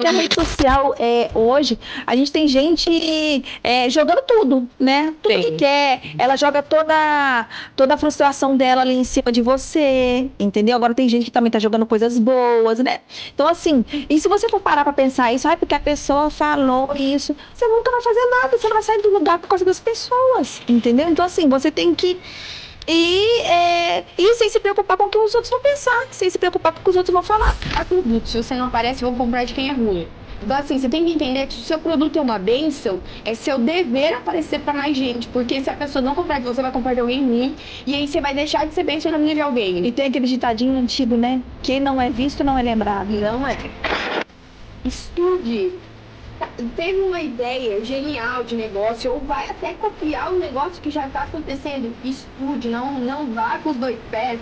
Que a rede social, hoje, a gente tem gente jogando tudo, né? Tudo que Tem. quer. Ela joga toda a frustração dela ali em cima de você, entendeu? Agora tem gente que também tá jogando coisas boas, né? Então, assim, e se você for parar pra pensar isso, porque a pessoa falou isso, você nunca vai fazer nada, você não vai sair do lugar por causa das pessoas, entendeu? Então, assim, você tem que e sem se preocupar com o que os outros vão pensar, sem se preocupar com o que os outros vão falar. Produto, se você não aparece, eu vou comprar de quem é ruim. Então, assim, você tem que entender que se o seu produto é uma bênção, é seu dever aparecer pra mais gente. Porque se a pessoa não comprar de você, vai comprar de alguém ruim. E aí você vai deixar de ser bênção na vida de alguém. E tem aquele ditadinho antigo, né? Quem não é visto não é lembrado. Não é. Estude. Teve uma ideia genial de negócio, ou vai até copiar o negócio que já está acontecendo. Estude, não vá com os dois pés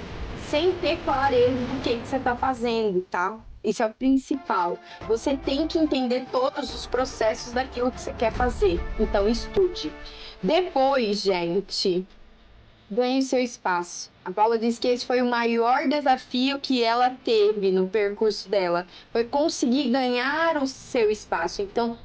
sem ter clareza do que você está fazendo, tá? Isso é o principal. Você tem que entender todos os processos daquilo que você quer fazer. Então, estude. Depois, gente, ganhe seu espaço. A Paula disse que esse foi o maior desafio que ela teve no percurso dela. Foi conseguir ganhar o seu espaço. Então,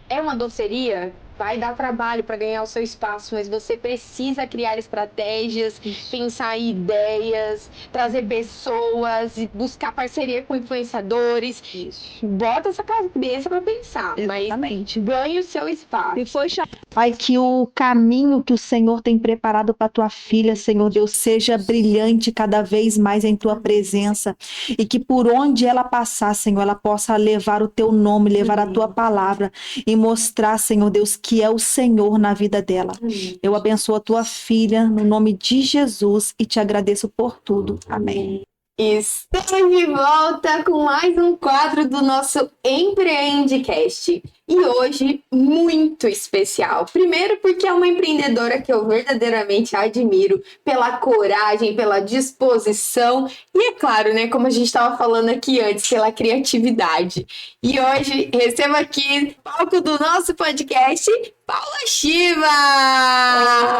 é uma doceria? Vai dar trabalho para ganhar o seu espaço, mas você precisa criar estratégias, pensar em ideias, trazer pessoas, e buscar parceria com influenciadores. Isso. Bota essa cabeça para pensar, Exatamente. mas ganhe o seu espaço. E foi Pai, que o caminho que o Senhor tem preparado para tua filha, Senhor Deus, seja brilhante cada vez mais em tua presença e que por onde ela passar, Senhor, ela possa levar o teu nome, levar a tua palavra e mostrar, Senhor Deus, que é o Senhor na vida dela. Eu abençoo a tua filha no nome de Jesus e te agradeço por tudo. Amém. Estamos de volta com mais um quadro do nosso Empreendecast. E hoje, muito especial. Primeiro, porque é uma empreendedora que eu verdadeiramente admiro pela coragem, pela disposição e, é claro, né, como a gente estava falando aqui antes, pela criatividade. E hoje, recebo aqui, no palco do nosso podcast, Paula Shiva!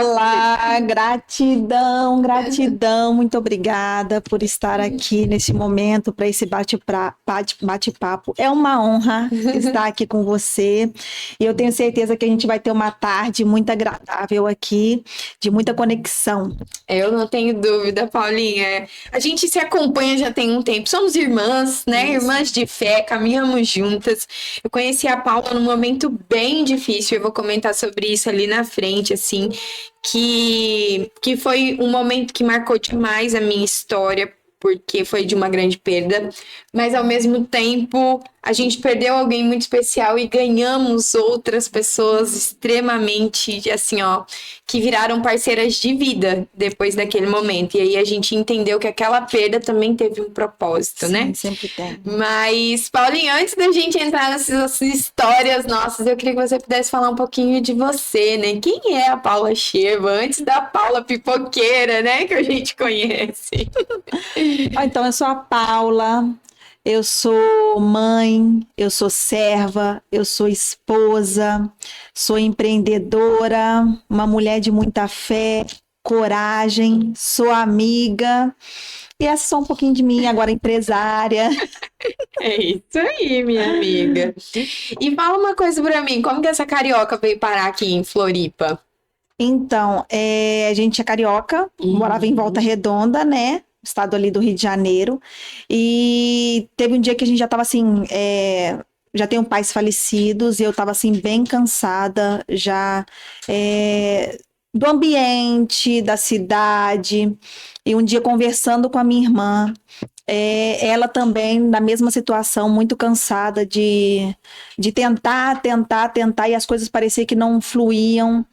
Olá, gratidão, gratidão, muito obrigada por estar aqui nesse momento para esse bate-papo. É uma honra estar aqui com você e eu tenho certeza que a gente vai ter uma tarde muito agradável aqui, de muita conexão. Eu não tenho dúvida, Paulinha. A gente se acompanha já tem um tempo. Somos irmãs, né? Isso. Irmãs de fé, caminhamos juntas. Eu conheci a Paula num momento bem difícil. Eu vou comentar sobre isso ali na frente, assim, que foi um momento que marcou demais a minha história, porque foi de uma grande perda, mas ao mesmo tempo a gente perdeu alguém muito especial e ganhamos outras pessoas extremamente, assim, ó, que viraram parceiras de vida depois daquele momento. E aí a gente entendeu que aquela perda também teve um propósito, Sim, né? sempre tem. Mas, Paulinho, antes da gente entrar nessas histórias nossas, eu queria que você pudesse falar um pouquinho de você, né? Quem é a Paula Shiva, antes da Paula pipoqueira, né? Que a gente conhece. Então, eu sou a Paula, eu sou mãe, eu sou serva, eu sou esposa, sou empreendedora, uma mulher de muita fé, coragem, sou amiga. E essa é só um pouquinho de mim, agora empresária. É isso aí, minha amiga. E fala uma coisa pra mim, como que essa carioca veio parar aqui em Floripa? Então, a gente é carioca, morava em Volta Redonda, né? Estado ali do Rio de Janeiro. E teve um dia que a gente já estava assim, já tenho pais falecidos e eu estava assim bem cansada já do ambiente, da cidade. E um dia conversando com a minha irmã, ela também na mesma situação, muito cansada de tentar e as coisas pareciam que não fluíam.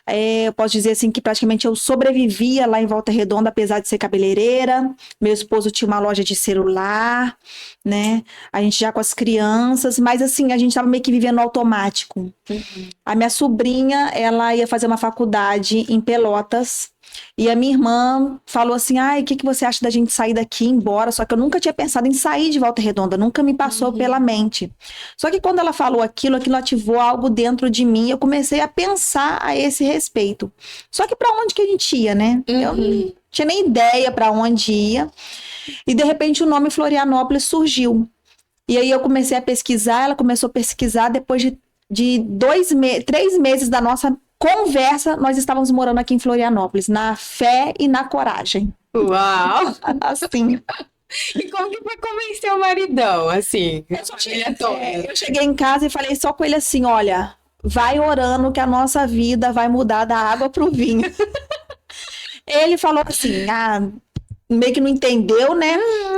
Eu posso dizer assim que praticamente eu sobrevivia lá em Volta Redonda, apesar de ser cabeleireira. Meu esposo tinha uma loja de celular, né? A gente já com as crianças, mas assim, a gente estava meio que vivendo no automático. A minha sobrinha, ela ia fazer uma faculdade em Pelotas. E a minha irmã falou assim, ai, o que você acha da gente sair daqui e ir embora? Só que eu nunca tinha pensado em sair de Volta Redonda, nunca me passou pela mente. Só que quando ela falou aquilo ativou algo dentro de mim, eu comecei a pensar a esse respeito. Só que para onde que a gente ia, né? Eu não tinha nem ideia para onde ia. E de repente o nome Florianópolis surgiu. E aí eu comecei a pesquisar, ela começou a pesquisar, depois de 3 meses da nossa conversa, nós estávamos morando aqui em Florianópolis, na fé e na coragem. Uau! Assim. E como que foi convencer o maridão, assim? Eu cheguei em casa e falei só com ele assim, olha, vai orando que a nossa vida vai mudar da água pro vinho. Ele falou assim, meio que não entendeu, né?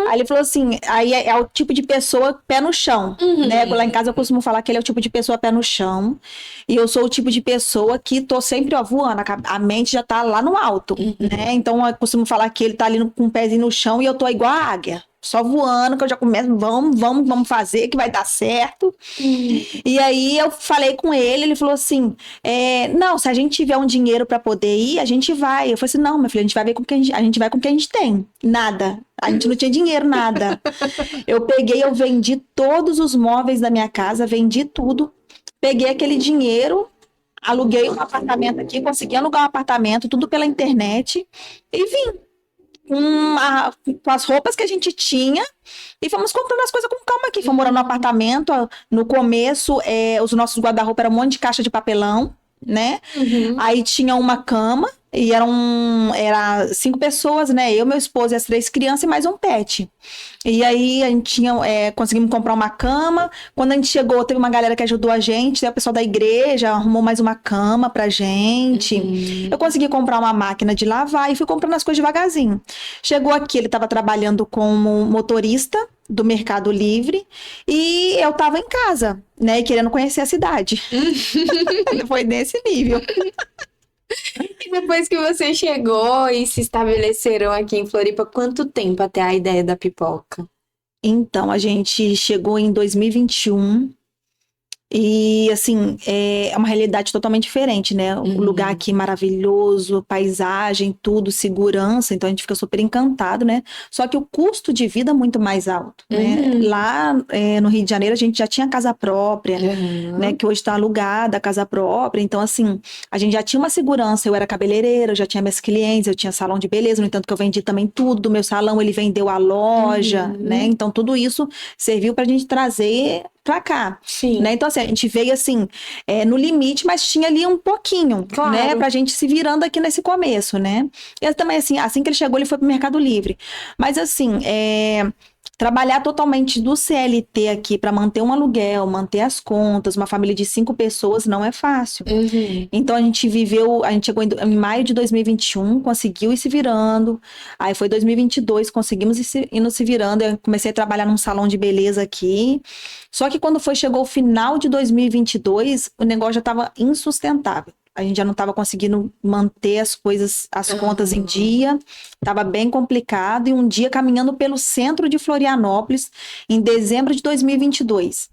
Aí ele falou assim, aí é o tipo de pessoa pé no chão, né? Lá em casa eu costumo falar que ele é o tipo de pessoa pé no chão, e eu sou o tipo de pessoa que tô sempre, ó, voando, a mente já tá lá no alto, né? Então eu costumo falar que ele tá ali com o pezinho no chão e eu tô igual a águia. Só voando, que eu já começo, vamos fazer, que vai dar certo. E aí eu falei com ele falou assim, não, se a gente tiver um dinheiro para poder ir, a gente vai. Eu falei assim, não, meu filho, a gente vai ver com o que a gente vai com o que a gente tem. Nada. A gente não tinha dinheiro, nada. Eu vendi todos os móveis da minha casa, vendi tudo. Peguei aquele dinheiro, aluguei um apartamento aqui, consegui alugar um apartamento, tudo pela internet, e vim com as roupas que a gente tinha e fomos comprando as coisas com calma aqui. Fomos morando no apartamento. No começo, os nossos guarda-roupa era um monte de caixa de papelão, né? Aí tinha uma cama e era 5 pessoas, né? Eu, meu esposo e as 3 crianças e mais um pet. E aí a gente conseguimos comprar uma cama. Quando a gente chegou, teve uma galera que ajudou a gente, né? O pessoal da igreja arrumou mais uma cama pra gente. Eu consegui comprar uma máquina de lavar e fui comprando as coisas devagarzinho. Chegou aqui, ele estava trabalhando como motorista do Mercado Livre e eu estava em casa, né? E querendo conhecer a cidade. Foi nesse nível. E depois que você chegou e se estabeleceram aqui em Floripa, quanto tempo até a ideia da pipoca? Então, a gente chegou em 2021 e, assim, é uma realidade totalmente diferente, né? O lugar aqui maravilhoso, paisagem, tudo, segurança, então a gente fica super encantado, né? Só que o custo de vida é muito mais alto, né? Lá no Rio de Janeiro a gente já tinha casa própria, né? Que hoje está alugada a casa própria, então, assim, a gente já tinha uma segurança, eu era cabeleireira, eu já tinha minhas clientes, eu tinha salão de beleza, no entanto que eu vendi também tudo do meu salão, ele vendeu a loja, né? Então, tudo isso serviu pra gente trazer pra cá, né? Então, assim, a gente veio, assim, no limite, mas tinha ali um pouquinho, claro, né? Pra gente se virando aqui nesse começo, né? E também, assim que ele chegou, ele foi pro Mercado Livre. Mas, assim, trabalhar totalmente do CLT aqui para manter um aluguel, manter as contas, uma família de 5 pessoas não é fácil. Então a gente chegou em maio de 2021, conseguiu ir se virando. Aí foi 2022, conseguimos ir se virando. Eu comecei a trabalhar num salão de beleza aqui. Só que quando chegou o final de 2022, o negócio já estava insustentável. A gente já não estava conseguindo manter as contas em dia, estava bem complicado. E um dia, caminhando pelo centro de Florianópolis, em dezembro de 2022,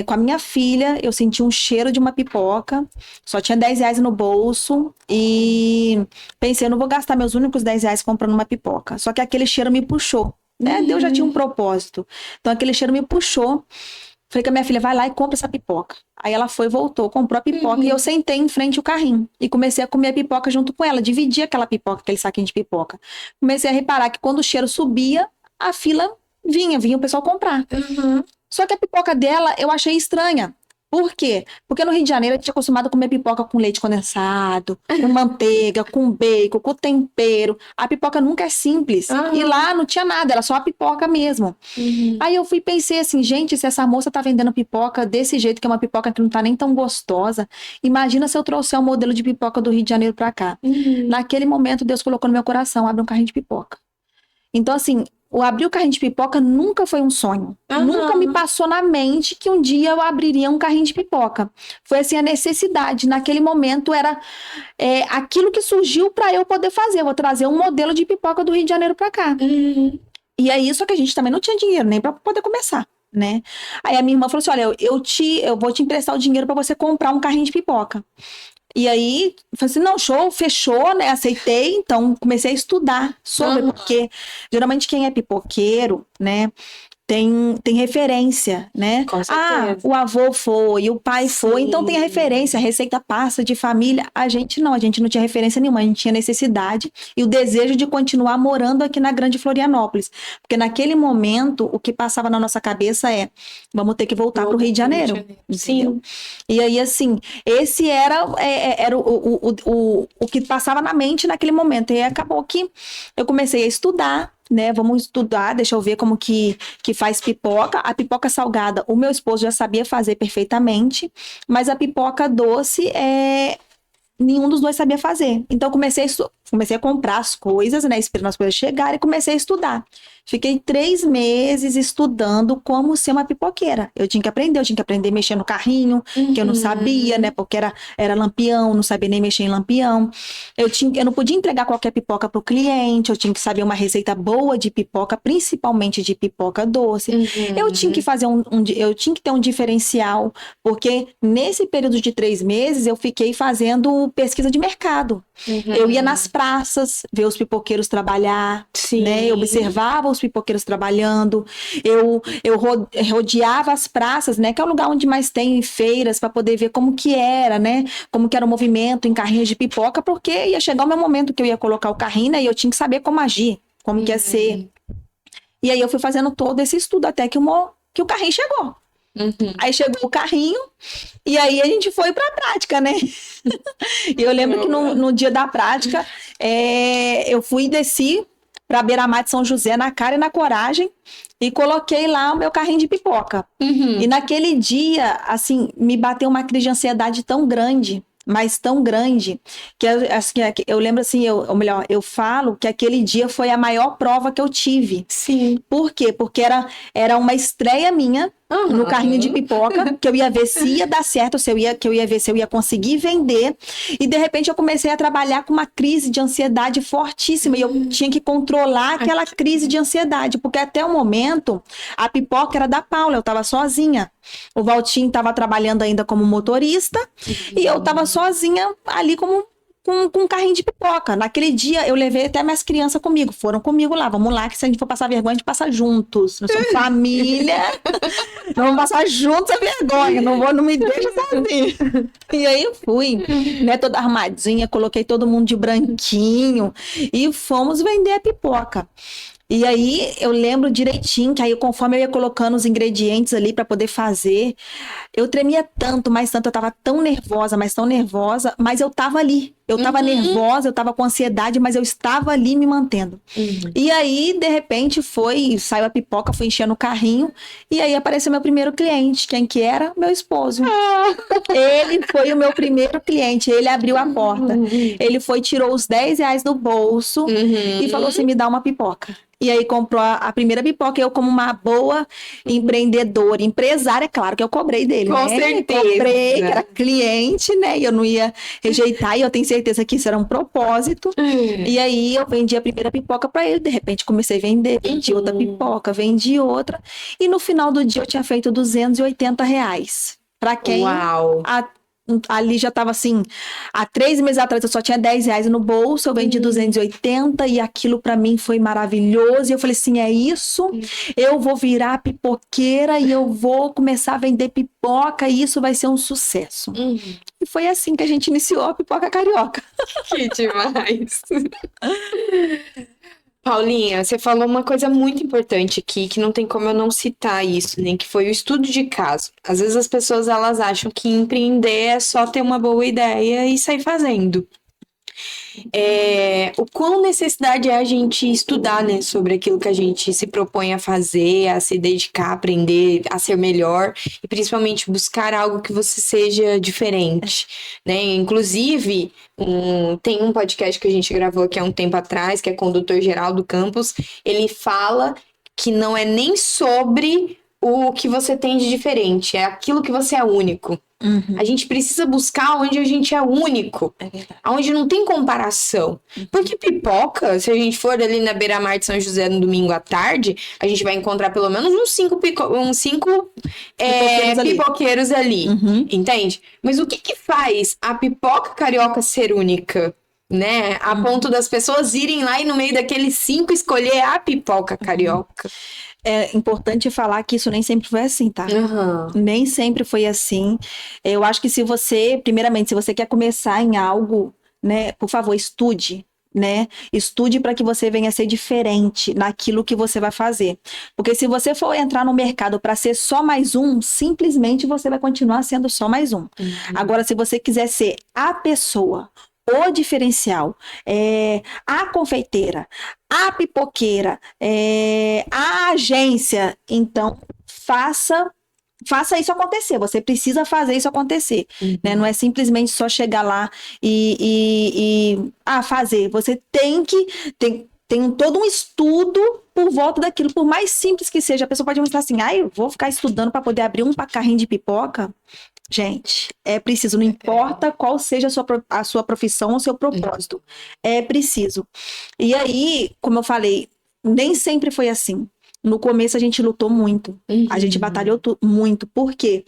com a minha filha, eu senti um cheiro de uma pipoca, só tinha R$10 no bolso, e pensei, eu não vou gastar meus únicos R$10 comprando uma pipoca. Só que aquele cheiro me puxou, né? Deus já tinha um propósito. Então, aquele cheiro me puxou. Falei com a minha filha, vai lá e compra essa pipoca. Aí ela foi, voltou, comprou a pipoca e eu sentei em frente ao carrinho. E comecei a comer a pipoca junto com ela, dividi aquela pipoca, aquele saquinho de pipoca. Comecei a reparar que quando o cheiro subia, a fila vinha o pessoal comprar. Só que a pipoca dela eu achei estranha. Por quê? Porque no Rio de Janeiro a gente é acostumado a comer pipoca com leite condensado, com manteiga, com bacon, com tempero. A pipoca nunca é simples. E lá não tinha nada, era só a pipoca mesmo. Aí eu pensei assim, gente, se essa moça tá vendendo pipoca desse jeito, que é uma pipoca que não tá nem tão gostosa, imagina se eu trouxer um modelo de pipoca do Rio de Janeiro pra cá. Naquele momento, Deus colocou no meu coração, abre um carrinho de pipoca. Então, assim, o abrir o carrinho de pipoca nunca foi um sonho. Nunca me passou na mente que um dia eu abriria um carrinho de pipoca. Foi assim, a necessidade. Naquele momento era aquilo que surgiu para eu poder fazer. Eu vou trazer um modelo de pipoca do Rio de Janeiro para cá. E é isso que a gente também não tinha dinheiro nem para poder começar, né? Aí a minha irmã falou assim, olha, eu vou te emprestar o dinheiro para você comprar um carrinho de pipoca. E aí, eu falei assim, não, show, fechou, né? Aceitei, então comecei a estudar sobre, porque geralmente quem é pipoqueiro, né? tem referência, né? Com certeza. O avô foi, o pai foi, então tem a referência, a receita passa de família. A gente não tinha referência nenhuma, a gente tinha necessidade e o desejo de continuar morando aqui na Grande Florianópolis. Porque naquele momento, o que passava na nossa cabeça vamos ter que voltar para o Rio de Janeiro. Sim. E aí, assim, esse era o que passava na mente naquele momento. E aí acabou que eu comecei a estudar, né? Vamos estudar, deixa eu ver como que faz pipoca. A pipoca salgada, o meu esposo já sabia fazer perfeitamente, mas a pipoca doce, nenhum dos dois sabia fazer. Então, comecei a comprar as coisas, né? Esperando as coisas chegarem e comecei a estudar. Fiquei 3 meses estudando como ser uma pipoqueira. Eu tinha que aprender a mexer no carrinho, que eu não sabia, né? Porque era lampião, não sabia nem mexer em lampião. Eu não podia entregar qualquer pipoca para o cliente, eu tinha que saber uma receita boa de pipoca, principalmente de pipoca doce. Eu tinha que fazer eu tinha que ter um diferencial, porque nesse período de 3 meses eu fiquei fazendo pesquisa de mercado. Eu ia nas praças ver os pipoqueiros trabalhar, né? Eu observava os pipoqueiros trabalhando, eu rodeava as praças, né? Que é o lugar onde mais tem feiras, para poder ver como que era, né? Como que era o movimento em carrinhos de pipoca, porque ia chegar o meu momento que eu ia colocar o carrinho, né? E eu tinha que saber como agir, como que ia ser. E aí eu fui fazendo todo esse estudo até que o carrinho chegou. Aí chegou o carrinho e aí a gente foi pra prática, né? E eu lembro que no dia da prática, eu fui e desci pra beira-mar de São José na cara e na coragem e coloquei lá o meu carrinho de pipoca. E naquele dia, assim, me bateu uma crise de ansiedade tão grande, mas tão grande, que eu lembro assim, eu falo que aquele dia foi a maior prova que eu tive. Sim. Por quê? Porque era uma estreia minha no carrinho de pipoca, que eu ia ver se ia dar certo, que eu ia ver se eu ia conseguir vender, e de repente eu comecei a trabalhar com uma crise de ansiedade fortíssima, e eu tinha que controlar aquela crise de ansiedade, porque até o momento, a pipoca era da Paula, eu estava sozinha. O Valtinho estava trabalhando ainda como motorista, e eu estava sozinha ali com um carrinho de pipoca. Naquele dia, eu levei até minhas crianças comigo. Foram comigo lá. Vamos lá, que se a gente for passar vergonha, a gente passa juntos. Nós somos família. Nós vamos passar juntos a vergonha. Não me deixa sozinha. E aí eu fui, né, toda armadinha. Coloquei todo mundo de branquinho. E fomos vender a pipoca. E aí eu lembro direitinho que aí conforme eu ia colocando os ingredientes ali para poder fazer, eu tremia tanto, mas tanto, eu tava tão nervosa, mas eu tava ali. Eu tava nervosa, eu tava com ansiedade, mas eu estava ali me mantendo. E aí, de repente, saiu a pipoca, fui enchendo o carrinho, e aí apareceu meu primeiro cliente. Quem que era? Meu esposo. Ele foi o meu primeiro cliente, ele abriu a porta. Ele tirou os R$10 do bolso e falou assim, me dá uma pipoca. E aí comprou a primeira pipoca, eu como uma boa empreendedora, empresária, é claro que eu cobrei dele, Com né? certeza. Cobrei, que era cliente, né? E eu não ia rejeitar, e eu tenho certeza que isso era um propósito. E aí eu vendi a primeira pipoca para ele, de repente comecei a vender, vendi outra pipoca, vendi outra. E no final do dia eu tinha feito R$280. Para quem... Uau! Ali já estava assim, há 3 meses atrás eu só tinha R$10 no bolso, eu vendi 280 e aquilo para mim foi maravilhoso. E eu falei assim, é isso, eu vou virar pipoqueira e eu vou começar a vender pipoca e isso vai ser um sucesso. E foi assim que a gente iniciou a Pipoca Carioca. Que demais! Paulinha, você falou uma coisa muito importante aqui, que não tem como eu não citar isso, né? Que foi o estudo de caso. Às vezes as pessoas, elas acham que empreender é só ter uma boa ideia e sair fazendo. O quão necessidade é a gente estudar, né, sobre aquilo que a gente se propõe a fazer, a se dedicar, a aprender, a ser melhor e principalmente buscar algo que você seja diferente, né? Inclusive, tem um podcast que a gente gravou aqui há um tempo atrás, que é com o Dr. Geraldo Campos, ele fala que não é nem sobre o que você tem de diferente, é aquilo que você é único. A gente precisa buscar onde a gente é único, onde não tem comparação. Porque pipoca, se a gente for ali na beira-mar de São José no domingo à tarde, a gente vai encontrar pelo menos uns 5 pipoqueiros ali, entende? Mas o que faz a pipoca carioca ser única? né? A ponto das pessoas irem lá e no meio daqueles 5 escolher a pipoca carioca. É importante falar que isso nem sempre foi assim, tá? Uhum. Nem sempre foi assim. Eu acho que primeiramente, se você quer começar em algo, né, por favor, estude, né? Estude para que você venha a ser diferente naquilo que você vai fazer. Porque se você for entrar no mercado para ser só mais um, simplesmente você vai continuar sendo só mais um. Agora, se você quiser ser a pessoa, o diferencial, a confeiteira, a pipoqueira, a agência, então faça isso acontecer. Você precisa fazer isso acontecer, né? Não é simplesmente só chegar lá e fazer. Você tem todo um estudo por volta daquilo, por mais simples que seja. A pessoa pode pensar assim, eu vou ficar estudando para poder abrir um carrinho de pipoca. Gente, é preciso, não importa qual seja a sua profissão ou seu propósito, é preciso. E aí, como eu falei, nem sempre foi assim. No começo a gente lutou muito, a gente batalhou muito. Por quê?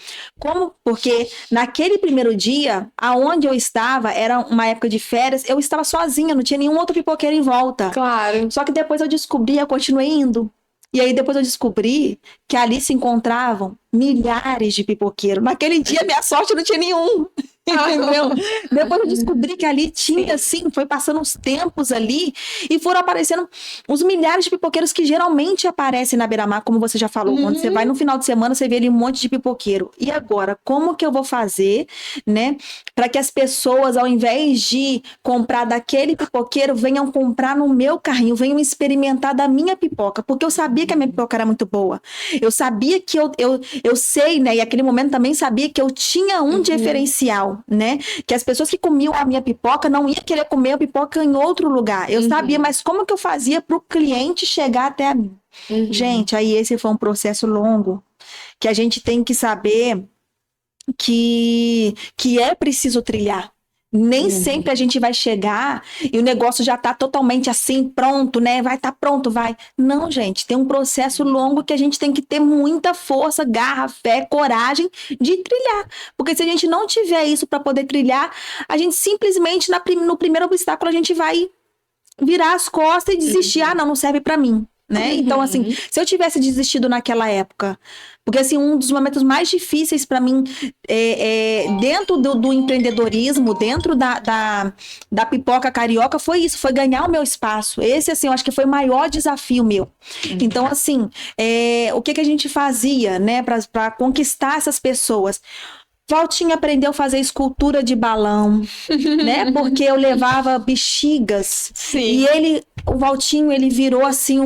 Porque naquele primeiro dia, aonde eu estava, era uma época de férias, eu estava sozinha, não tinha nenhum outro pipoqueiro em volta. Claro. Só que depois eu descobri, eu continuei indo. E aí depois eu descobri que ali se encontravam milhares de pipoqueiros. Naquele dia, minha sorte, não tinha nenhum. Entendeu? Depois eu descobri que ali tinha, assim, foi passando uns tempos ali e foram aparecendo uns milhares de pipoqueiros que geralmente aparecem na beira-mar, como você já falou. Quando você vai no final de semana, você vê ali um monte de pipoqueiro. E agora, como que eu vou fazer, né, para que as pessoas, ao invés de comprar daquele pipoqueiro, venham comprar no meu carrinho, venham experimentar da minha pipoca? Porque eu sabia que a minha pipoca era muito boa. Eu sabia que eu sei, né, e naquele momento também sabia que eu tinha um diferencial, né? Que as pessoas que comiam a minha pipoca não iam querer comer a pipoca em outro lugar. Eu sabia, mas como que eu fazia para o cliente chegar até a mim? Gente, aí esse foi um processo longo, que a gente tem que saber que é preciso trilhar. Nem sempre a gente vai chegar e o negócio já tá totalmente assim, pronto, né? Vai estar pronto, vai. Não, gente, tem um processo longo que a gente tem que ter muita força, garra, fé, coragem de trilhar. Porque se a gente não tiver isso para poder trilhar, a gente simplesmente, no primeiro obstáculo, a gente vai virar as costas e desistir. Não serve para mim. Né? Então, assim, se eu tivesse desistido naquela época, porque assim, um dos momentos mais difíceis para mim, dentro do empreendedorismo, dentro da pipoca carioca, foi isso, foi ganhar o meu espaço. Esse, assim, eu acho que foi o maior desafio meu. Então, assim, o que a gente fazia, né, para conquistar essas pessoas? Valtinho aprendeu a fazer escultura de balão, né? Porque eu levava bexigas. Sim. E o Valtinho, ele virou assim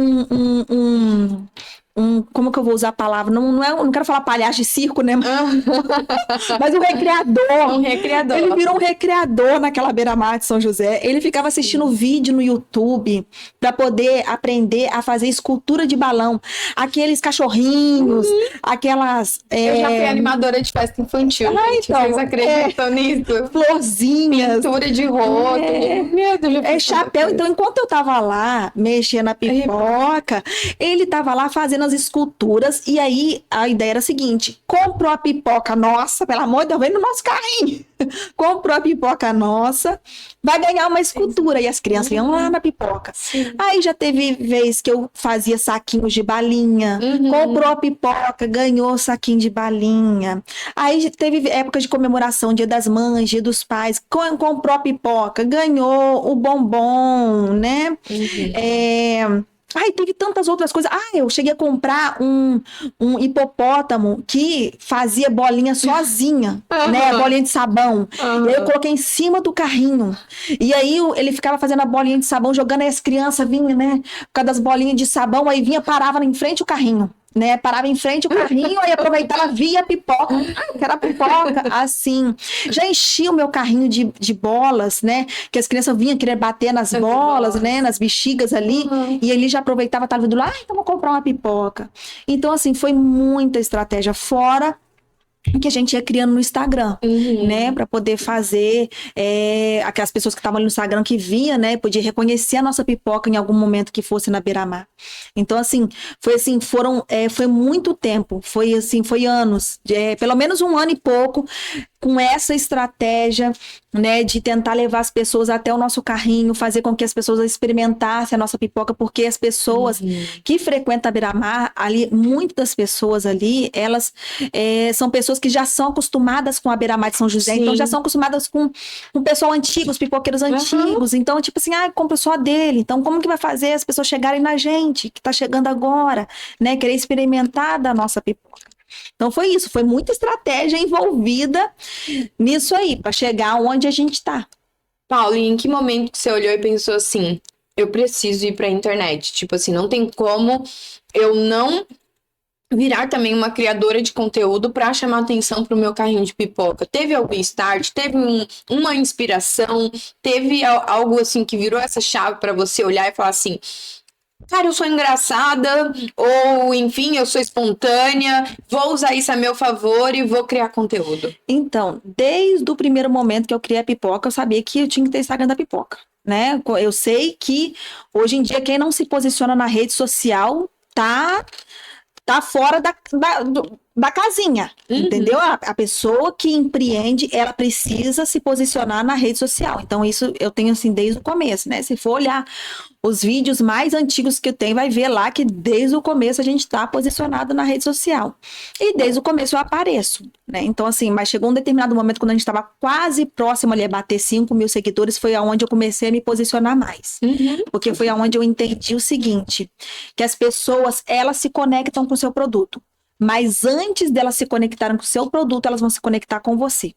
como que eu vou usar a palavra? Não quero falar palhaço de circo, né? Mas um recreador. Um recreador. Ele virou um recreador naquela beira-mar de São José. Ele ficava assistindo vídeo no YouTube para poder aprender a fazer escultura de balão. Aqueles cachorrinhos, aquelas... Eu já fui animadora de festa infantil. Então, vocês acreditam nisso? Florzinhas. Pintura de rosto. Meu Deus, chapéu. Então, enquanto eu tava lá, mexendo na pipoca, ele tava lá fazendo as esculturas, e aí a ideia era a seguinte: comprou a pipoca nossa, pelo amor de Deus, vem no nosso carrinho, comprou a pipoca nossa, vai ganhar uma escultura, e as crianças iam lá na pipoca. Aí já teve vez que eu fazia saquinhos de balinha, comprou a pipoca, ganhou saquinho de balinha. Aí teve época de comemoração, Dia das Mães, Dia dos Pais, comprou a pipoca, ganhou o bombom, né? Ai, teve tantas outras coisas. Eu cheguei a comprar um hipopótamo que fazia bolinha sozinha, né? Bolinha de sabão. E aí eu coloquei em cima do carrinho. E aí ele ficava fazendo a bolinha de sabão, jogando, aí as crianças vinham, né? Por causa das bolinhas de sabão, aí vinha, parava em frente o carrinho. Né, parava em frente o carrinho, aí aproveitava, via a pipoca, que era pipoca, assim. Já enchi o meu carrinho de bolas, né, que as crianças vinham querer bater nas bolas, né, nas bexigas ali, e ele já aproveitava, tava vindo lá, então vou comprar uma pipoca. Então, assim, foi muita estratégia, fora que a gente ia criando no Instagram, né, para poder fazer, aquelas pessoas que estavam ali no Instagram que via, né, podia reconhecer a nossa pipoca em algum momento que fosse na beira-mar. Então, assim, foi muito tempo, foi anos, pelo menos 1 ano e pouco, com essa estratégia, né, de tentar levar as pessoas até o nosso carrinho, fazer com que as pessoas experimentassem a nossa pipoca, porque as pessoas que frequentam a Beira-Mar, ali, muitas das pessoas ali, elas são pessoas que já são acostumadas com a Beira-Mar de São José, então já são acostumadas com o pessoal antigo, os pipoqueiros antigos, então tipo assim, compra só dele, então como que vai fazer as pessoas chegarem na gente, que tá chegando agora, né, querer experimentar da nossa pipoca. Então foi isso, foi muita estratégia envolvida nisso aí, para chegar onde a gente tá. Paulo, e em que momento que você olhou e pensou assim, eu preciso ir pra internet? Tipo assim, não tem como eu não virar também uma criadora de conteúdo para chamar atenção pro meu carrinho de pipoca. Teve algum start? Teve uma inspiração? Teve algo assim que virou essa chave para você olhar e falar assim, cara, eu sou engraçada, ou enfim, eu sou espontânea, vou usar isso a meu favor e vou criar conteúdo. Então, desde o primeiro momento que eu criei a pipoca, eu sabia que eu tinha que ter Instagram da pipoca, né? Eu sei que hoje em dia quem não se posiciona na rede social tá fora da casinha, entendeu? A pessoa que empreende, ela precisa se posicionar na rede social. Então, isso eu tenho assim desde o começo, né? Se for olhar os vídeos mais antigos que eu tenho, vai ver lá que desde o começo a gente tá posicionado na rede social. E desde o começo eu apareço, né? Então, assim, mas chegou um determinado momento quando a gente tava quase próximo ali a bater 5 mil seguidores, foi aonde eu comecei a me posicionar mais. Porque foi aonde eu entendi o seguinte, que as pessoas, elas se conectam com o seu produto. Mas antes delas se conectarem com o seu produto, elas vão se conectar com você.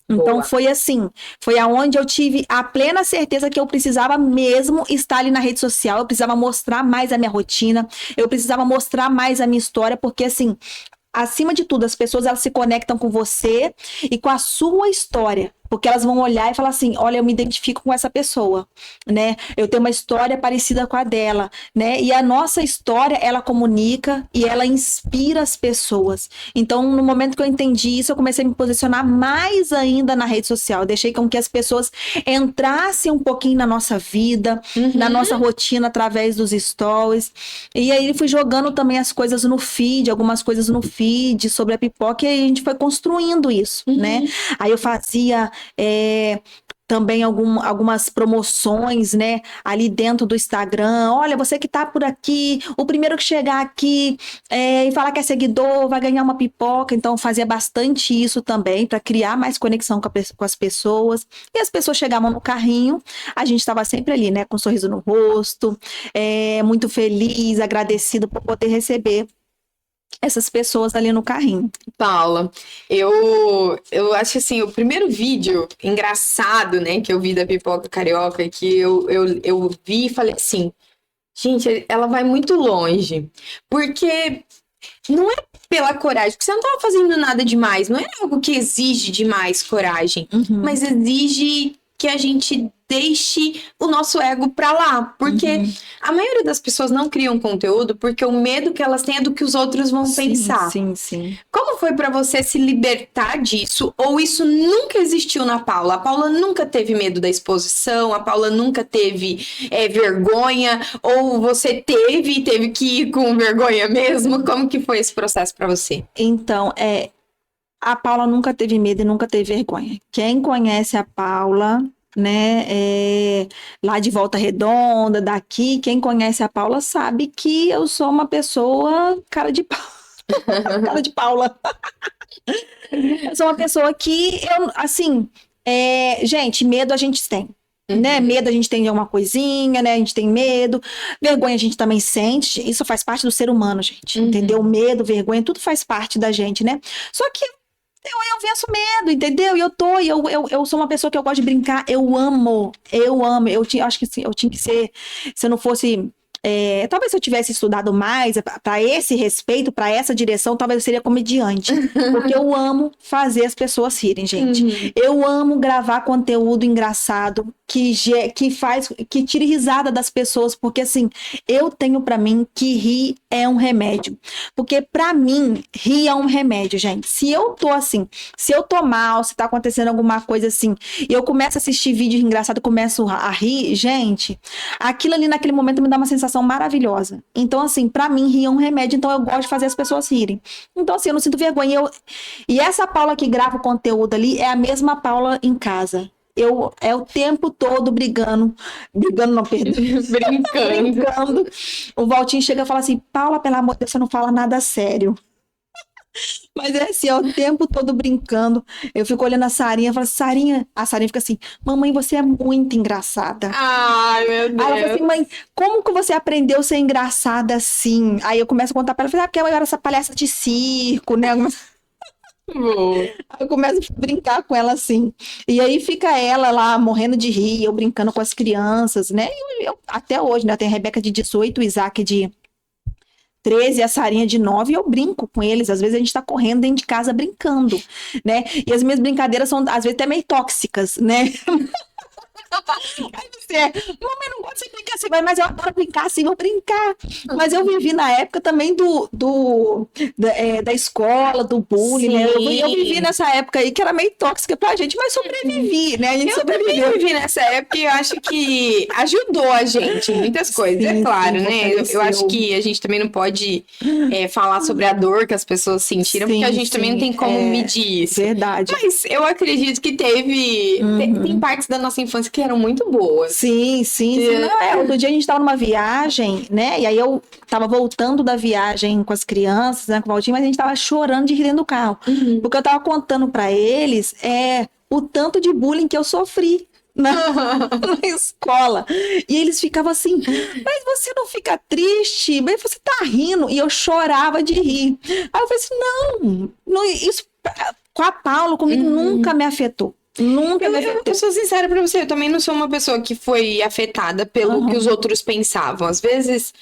Então, foi assim, foi aonde eu tive a plena certeza que eu precisava mesmo estar ali na rede social, eu precisava mostrar mais a minha rotina, eu precisava mostrar mais a minha história, porque assim, acima de tudo, as pessoas elas se conectam com você e com a sua história, porque elas vão olhar e falar assim, olha, eu me identifico com essa pessoa, né? Eu tenho uma história parecida com a dela, né? E a nossa história, ela comunica e ela inspira as pessoas. Então, no momento que eu entendi isso, eu comecei a me posicionar mais ainda na rede social. Eu deixei com que as pessoas entrassem um pouquinho na nossa vida, na nossa rotina através dos stories. E aí, fui jogando também as coisas no feed, algumas coisas no feed sobre a pipoca, e aí a gente foi construindo isso, né? Aí eu fazia também algumas promoções, né, ali dentro do Instagram. Olha, você que tá por aqui, o primeiro que chegar aqui e falar que é seguidor vai ganhar uma pipoca. Então, fazia bastante isso também para criar mais conexão com as pessoas. E as pessoas chegavam no carrinho, a gente estava sempre ali, né, com um sorriso no rosto, muito feliz, agradecido por poder receber essas pessoas ali no carrinho. Paula, eu acho assim, o primeiro vídeo engraçado, né, que eu vi da pipoca carioca, que eu vi e falei assim, gente, ela vai muito longe, porque não é pela coragem, porque você não estava fazendo nada demais, não é algo que exige demais coragem, mas exige que a gente deixe o nosso ego pra lá, porque a maioria das pessoas não criam conteúdo porque o medo que elas têm é do que os outros vão pensar. Sim. Como foi pra você se libertar disso? Ou isso nunca existiu na Paula? A Paula nunca teve medo da exposição, a Paula nunca teve vergonha, ou você teve que ir com vergonha mesmo? Como que foi esse processo pra você? Então, a Paula nunca teve medo e nunca teve vergonha. Quem conhece a Paula, né, lá de Volta Redonda, daqui, quem conhece a Paula sabe que eu sou uma pessoa cara de pau. Cara de Paula. Eu sou uma pessoa que, assim, gente, medo a gente tem. Né? Medo a gente tem de alguma coisinha, né? A gente tem medo. Vergonha a gente também sente. Isso faz parte do ser humano, gente. Entendeu? Medo, vergonha, tudo faz parte da gente, né? Só que eu venço medo, entendeu? Eu sou uma pessoa que eu gosto de brincar. Eu amo. Acho que eu tinha que ser, se eu não fosse... talvez se eu tivesse estudado mais para esse respeito, para essa direção, talvez eu seria comediante. Porque eu amo fazer as pessoas rirem, gente. Eu amo gravar conteúdo engraçado que tire risada das pessoas, porque assim, eu tenho para mim que rir é um remédio. Porque para mim, rir é um remédio, gente. Se eu tô assim, se eu tô mal, se tá acontecendo alguma coisa assim, e eu começo a assistir vídeo engraçado, começo a rir, gente, aquilo ali naquele momento me dá uma sensação emoção maravilhosa. Então, assim, pra mim, rir é um remédio, então eu gosto de fazer as pessoas rirem. Então, assim, eu não sinto vergonha. E essa Paula que grava o conteúdo ali é a mesma Paula em casa. É o tempo todo brigando não, perdão. Brincando. O Valtinho chega e fala assim, Paula, pelo amor de Deus, você não fala nada sério. Mas é assim, é o tempo todo brincando. Eu fico olhando a Sarinha e falo, Sarinha, a Sarinha fica assim, mamãe, você é muito engraçada. Ai, meu Deus. Aí ela fala assim, mãe, como que você aprendeu a ser engraçada assim? Aí eu começo a contar pra ela, porque eu era essa palhaça de circo, né? Eu começo a brincar com ela assim. E aí fica ela lá morrendo de rir, eu brincando com as crianças, né? Até hoje, né? Tem a Rebeca de 18, o Isaac de 13, a Sarinha de 9, e eu brinco com eles. Às vezes a gente tá correndo dentro de casa brincando, né? E as minhas brincadeiras são, às vezes, até meio tóxicas, né? Aí você, mamãe, não gosta de brincar assim, mas eu adoro brincar assim, vou brincar. Mas eu vivi na época também da escola, do bullying, né? Eu vivi nessa época aí que era meio tóxica pra gente, mas sobrevivi, né? A gente sobreviveu. Eu vivi nessa época e eu acho que ajudou a gente em muitas coisas, é claro, né? Eu acho que a gente também não pode falar sobre a dor que as pessoas sentiram, porque a gente também não tem como medir isso. Verdade. Mas eu acredito que tem partes da nossa infância que eram muito boas. Sim. Não, outro dia a gente tava numa viagem, né? E aí eu tava voltando da viagem com as crianças, né, com o Valtinho, mas a gente tava chorando de rir dentro do carro. Porque eu tava contando pra eles o tanto de bullying que eu sofri na escola. E eles ficavam assim, mas você não fica triste? Mas você tá rindo? E eu chorava de rir. Aí eu falei assim, não isso com a Paula, comigo nunca me afetou. Nunca me afetou. Eu sou sincera pra você, eu também não sou uma pessoa que foi afetada pelo que os outros pensavam. Às vezes,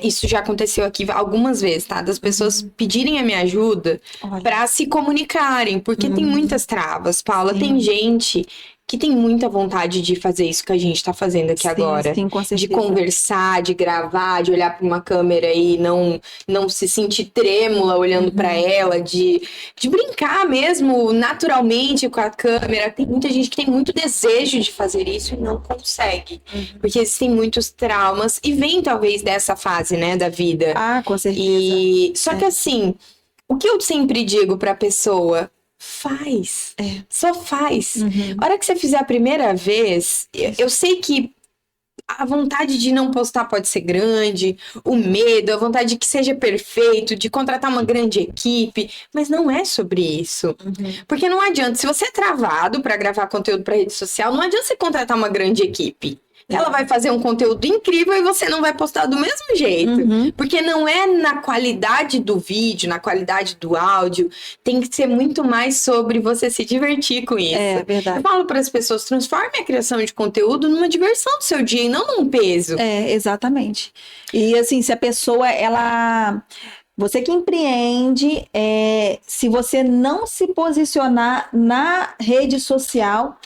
isso já aconteceu aqui algumas vezes, tá? Das pessoas pedirem a minha ajuda pra se comunicarem, porque tem muitas travas, Paula. Tem gente que tem muita vontade de fazer isso que a gente tá fazendo aqui agora. Sim, com certeza. De conversar, de gravar, de olhar pra uma câmera e não se sentir trêmula olhando pra ela, de brincar mesmo naturalmente com a câmera. Tem muita gente que tem muito desejo de fazer isso e não consegue. Porque existem muitos traumas e vem talvez dessa fase, né, da vida. Ah, com certeza. Só que assim, o que eu sempre digo pra pessoa... Faz. Só faz. A hora que você fizer a primeira vez, eu sei que a vontade de não postar pode ser grande, o medo, a vontade de que seja perfeito, de contratar uma grande equipe, mas não é sobre isso. Porque não adianta, se você é travado para gravar conteúdo para rede social, não adianta você contratar uma grande equipe. Ela vai fazer um conteúdo incrível e você não vai postar do mesmo jeito. Porque não é na qualidade do vídeo, na qualidade do áudio. Tem que ser muito mais sobre você se divertir com isso. É verdade. Eu falo para as pessoas, transforme a criação de conteúdo numa diversão do seu dia e não num peso. Exatamente. E assim, se a pessoa, você que empreende, se você não se posicionar na rede social...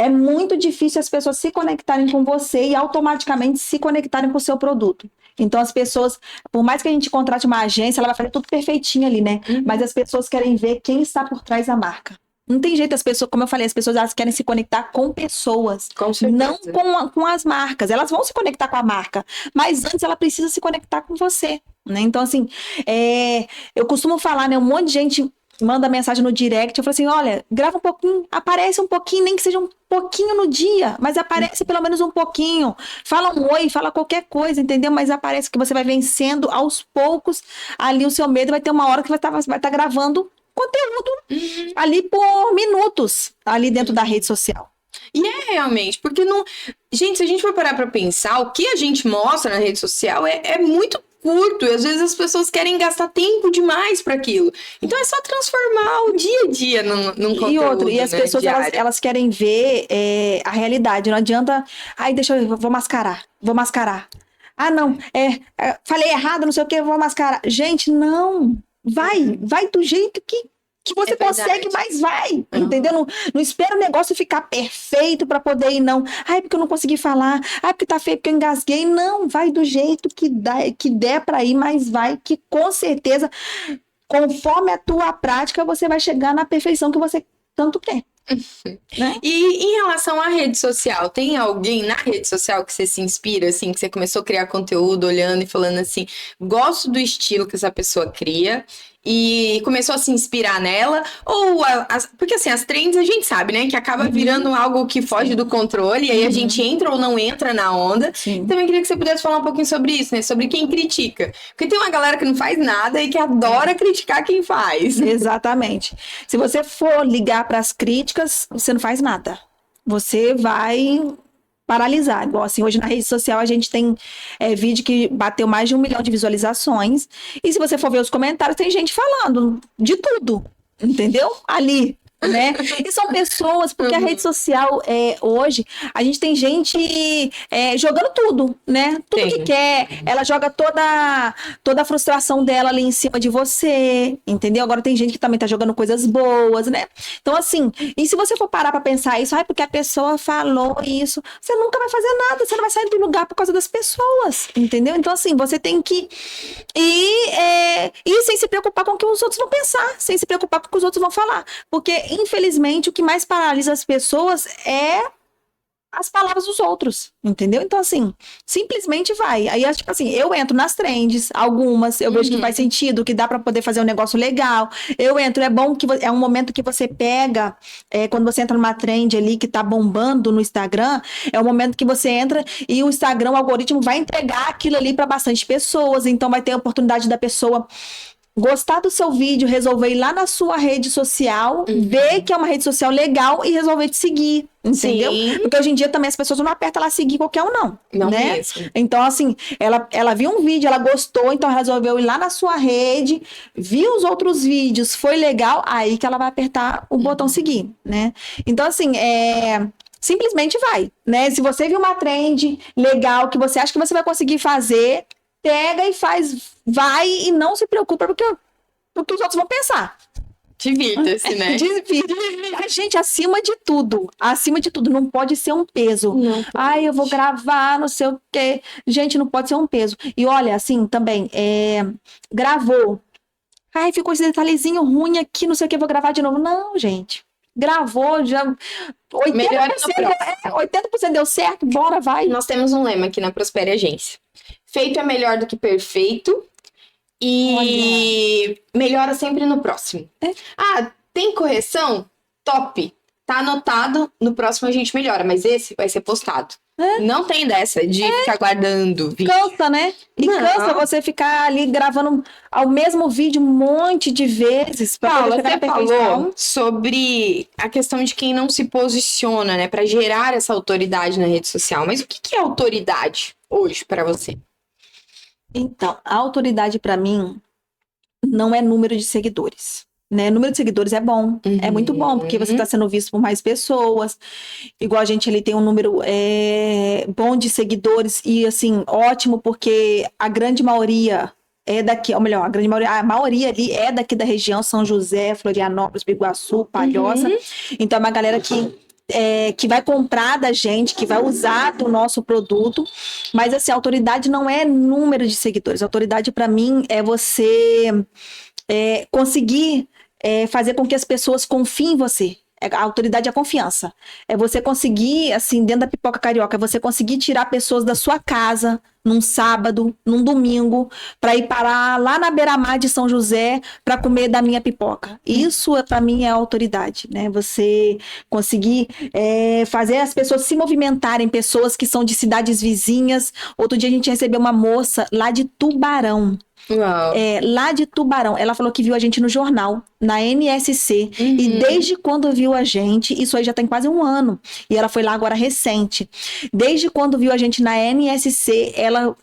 É muito difícil as pessoas se conectarem com você e automaticamente se conectarem com o seu produto. Então, as pessoas, por mais que a gente contrate uma agência, ela vai fazer tudo perfeitinho ali, né? Mas as pessoas querem ver quem está por trás da marca. Não tem jeito, as pessoas, como eu falei, as pessoas elas querem se conectar com pessoas, com certeza. Não com as marcas. Elas vão se conectar com a marca, mas antes ela precisa se conectar com você, né? Então, assim, eu costumo falar, né? Um monte de gente manda mensagem no direct, eu falo assim, olha, grava um pouquinho, aparece um pouquinho, nem que seja um pouquinho no dia, mas aparece pelo menos um pouquinho, fala um oi, fala qualquer coisa, entendeu? Mas aparece que você vai vencendo aos poucos ali o seu medo, vai ter uma hora que vai estar gravando conteúdo ali por minutos, ali dentro da rede social. E realmente, porque não... Gente, se a gente for parar pra pensar, o que a gente mostra na rede social é muito curto, e às vezes as pessoas querem gastar tempo demais para aquilo. Então é só transformar o dia a dia num conteúdo. E as pessoas elas querem ver a realidade. Não adianta, vou mascarar. Ah, não, falei errado, não sei o que, vou mascarar. Gente, não, vai do jeito que você consegue, mas vai, entendeu? Não espera o negócio ficar perfeito para poder ir, não. Ai, porque eu não consegui falar. Ai, porque tá feio, porque eu engasguei. Não, vai do jeito que der para ir, mas vai, que com certeza, conforme a tua prática, você vai chegar na perfeição que você tanto quer. Né? E em relação à rede social, tem alguém na rede social que você se inspira, assim, que você começou a criar conteúdo olhando e falando assim, gosto do estilo que essa pessoa cria e começou a se inspirar nela? Ou, porque assim, as trends a gente sabe, né, que acaba virando algo que foge do controle e aí a gente entra ou não entra na onda. Sim. Também queria que você pudesse falar um pouquinho sobre isso, né, sobre quem critica. Porque tem uma galera que não faz nada e que adora criticar quem faz. Exatamente. Se você for ligar para as críticas, você não faz nada. Você vai paralisar. Igual assim, hoje na rede social a gente tem vídeo que bateu mais de 1 milhão de visualizações. E se você for ver os comentários, tem gente falando de tudo, entendeu? Ali. Né? E são pessoas, porque a rede social hoje, a gente tem gente jogando tudo, né? Tudo Tem. que quer, ela joga toda a frustração dela ali em cima de você, entendeu? Agora tem gente que também tá jogando coisas boas, né? Então assim, e se você for parar pra pensar isso, porque a pessoa falou isso, você nunca vai fazer nada, você não vai sair do lugar por causa das pessoas, entendeu? Então assim, você tem que ir sem se preocupar com o que os outros vão pensar, sem se preocupar com o que os outros vão falar, porque infelizmente, o que mais paralisa as pessoas é as palavras dos outros, entendeu? Então, assim, simplesmente vai. Aí, tipo assim, eu entro nas trends, algumas, eu vejo que faz sentido, que dá pra poder fazer um negócio legal. Eu entro, é bom que é um momento que você pega, quando você entra numa trend ali que tá bombando no Instagram, é um momento que você entra e o Instagram, o algoritmo vai entregar aquilo ali pra bastante pessoas, então vai ter a oportunidade da pessoa gostar do seu vídeo, resolver ir lá na sua rede social, ver que é uma rede social legal e resolver te seguir, entendeu? Sim. Porque hoje em dia também as pessoas não apertam lá seguir qualquer um, não. Não né? mesmo. Então, assim, ela viu um vídeo, ela gostou, então resolveu ir lá na sua rede, viu os outros vídeos, foi legal, aí que ela vai apertar o botão seguir, né? Então, assim, simplesmente vai, né? Se você viu uma trend legal que você acha que você vai conseguir fazer, pega e faz, vai e não se preocupa porque os outros vão pensar. Divirta-se, né? A gente, acima de tudo, não pode ser um peso. Não. Ai, eu vou gravar, não sei o quê. Gente, não pode ser um peso. E olha, assim, também, gravou. Ai, ficou esse detalhezinho ruim aqui, não sei o que, vou gravar de novo. Não, gente. Gravou, já 80% deu certo, bora, vai. Nós temos um lema aqui na Prospere Agência. Feito é melhor do que perfeito e melhora sempre no próximo. Tem correção? Top! Tá anotado, no próximo a gente melhora, mas esse vai ser postado. Não tem dessa de ficar guardando vídeo. Cansa, né? E cansa você ficar ali gravando o mesmo vídeo um monte de vezes. Paula, você falou sobre a questão de quem não se posiciona, né? Pra gerar essa autoridade na rede social. Mas o que é autoridade hoje pra você? Então, a autoridade para mim não é número de seguidores, né? Número de seguidores é bom, é muito bom, porque você está sendo visto por mais pessoas. Igual a gente ali tem um número bom de seguidores e, assim, ótimo, porque a grande maioria é daqui, ou melhor, a maioria ali é daqui da região, São José, Florianópolis, Biguaçu, Palhoça. Então, é uma galera que vai comprar da gente, que vai usar do nosso produto, mas assim, a autoridade não é número de seguidores, a autoridade para mim é você conseguir fazer com que as pessoas confiem em você. A autoridade é a confiança. É você conseguir, assim, dentro da Pipoca Carioca, é você conseguir tirar pessoas da sua casa num sábado, num domingo, para ir parar lá na beira-mar de São José para comer da minha pipoca. Isso, para mim, é autoridade, né? Você conseguir fazer as pessoas se movimentarem, pessoas que são de cidades vizinhas. Outro dia a gente recebeu uma moça lá de Tubarão. Uau. Lá de Tubarão. Ela falou que viu a gente no jornal, na NSC. E desde quando viu a gente, isso aí já tem quase 1 ano. E ela foi lá agora recente. Desde quando viu a gente na NSC, ela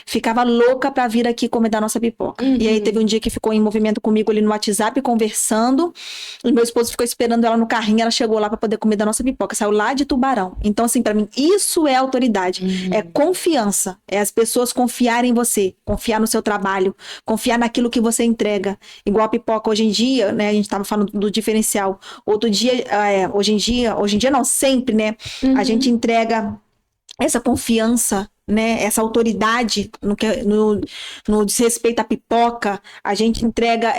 ficava louca pra vir aqui comer da nossa pipoca. E aí teve um dia que ficou em movimento comigo ali no WhatsApp, conversando. E meu esposo ficou esperando ela no carrinho, ela chegou lá pra poder comer da nossa pipoca. Saiu lá de Tubarão. Então, assim, pra mim, isso é autoridade. É confiança. É as pessoas confiarem em você, confiar no seu trabalho, confiar naquilo que você entrega. Igual a pipoca hoje em dia, né? A gente tava falando do diferencial. Outro dia, hoje em dia não, sempre, né? A gente entrega essa confiança né? Essa autoridade no desrespeito à pipoca, a gente entrega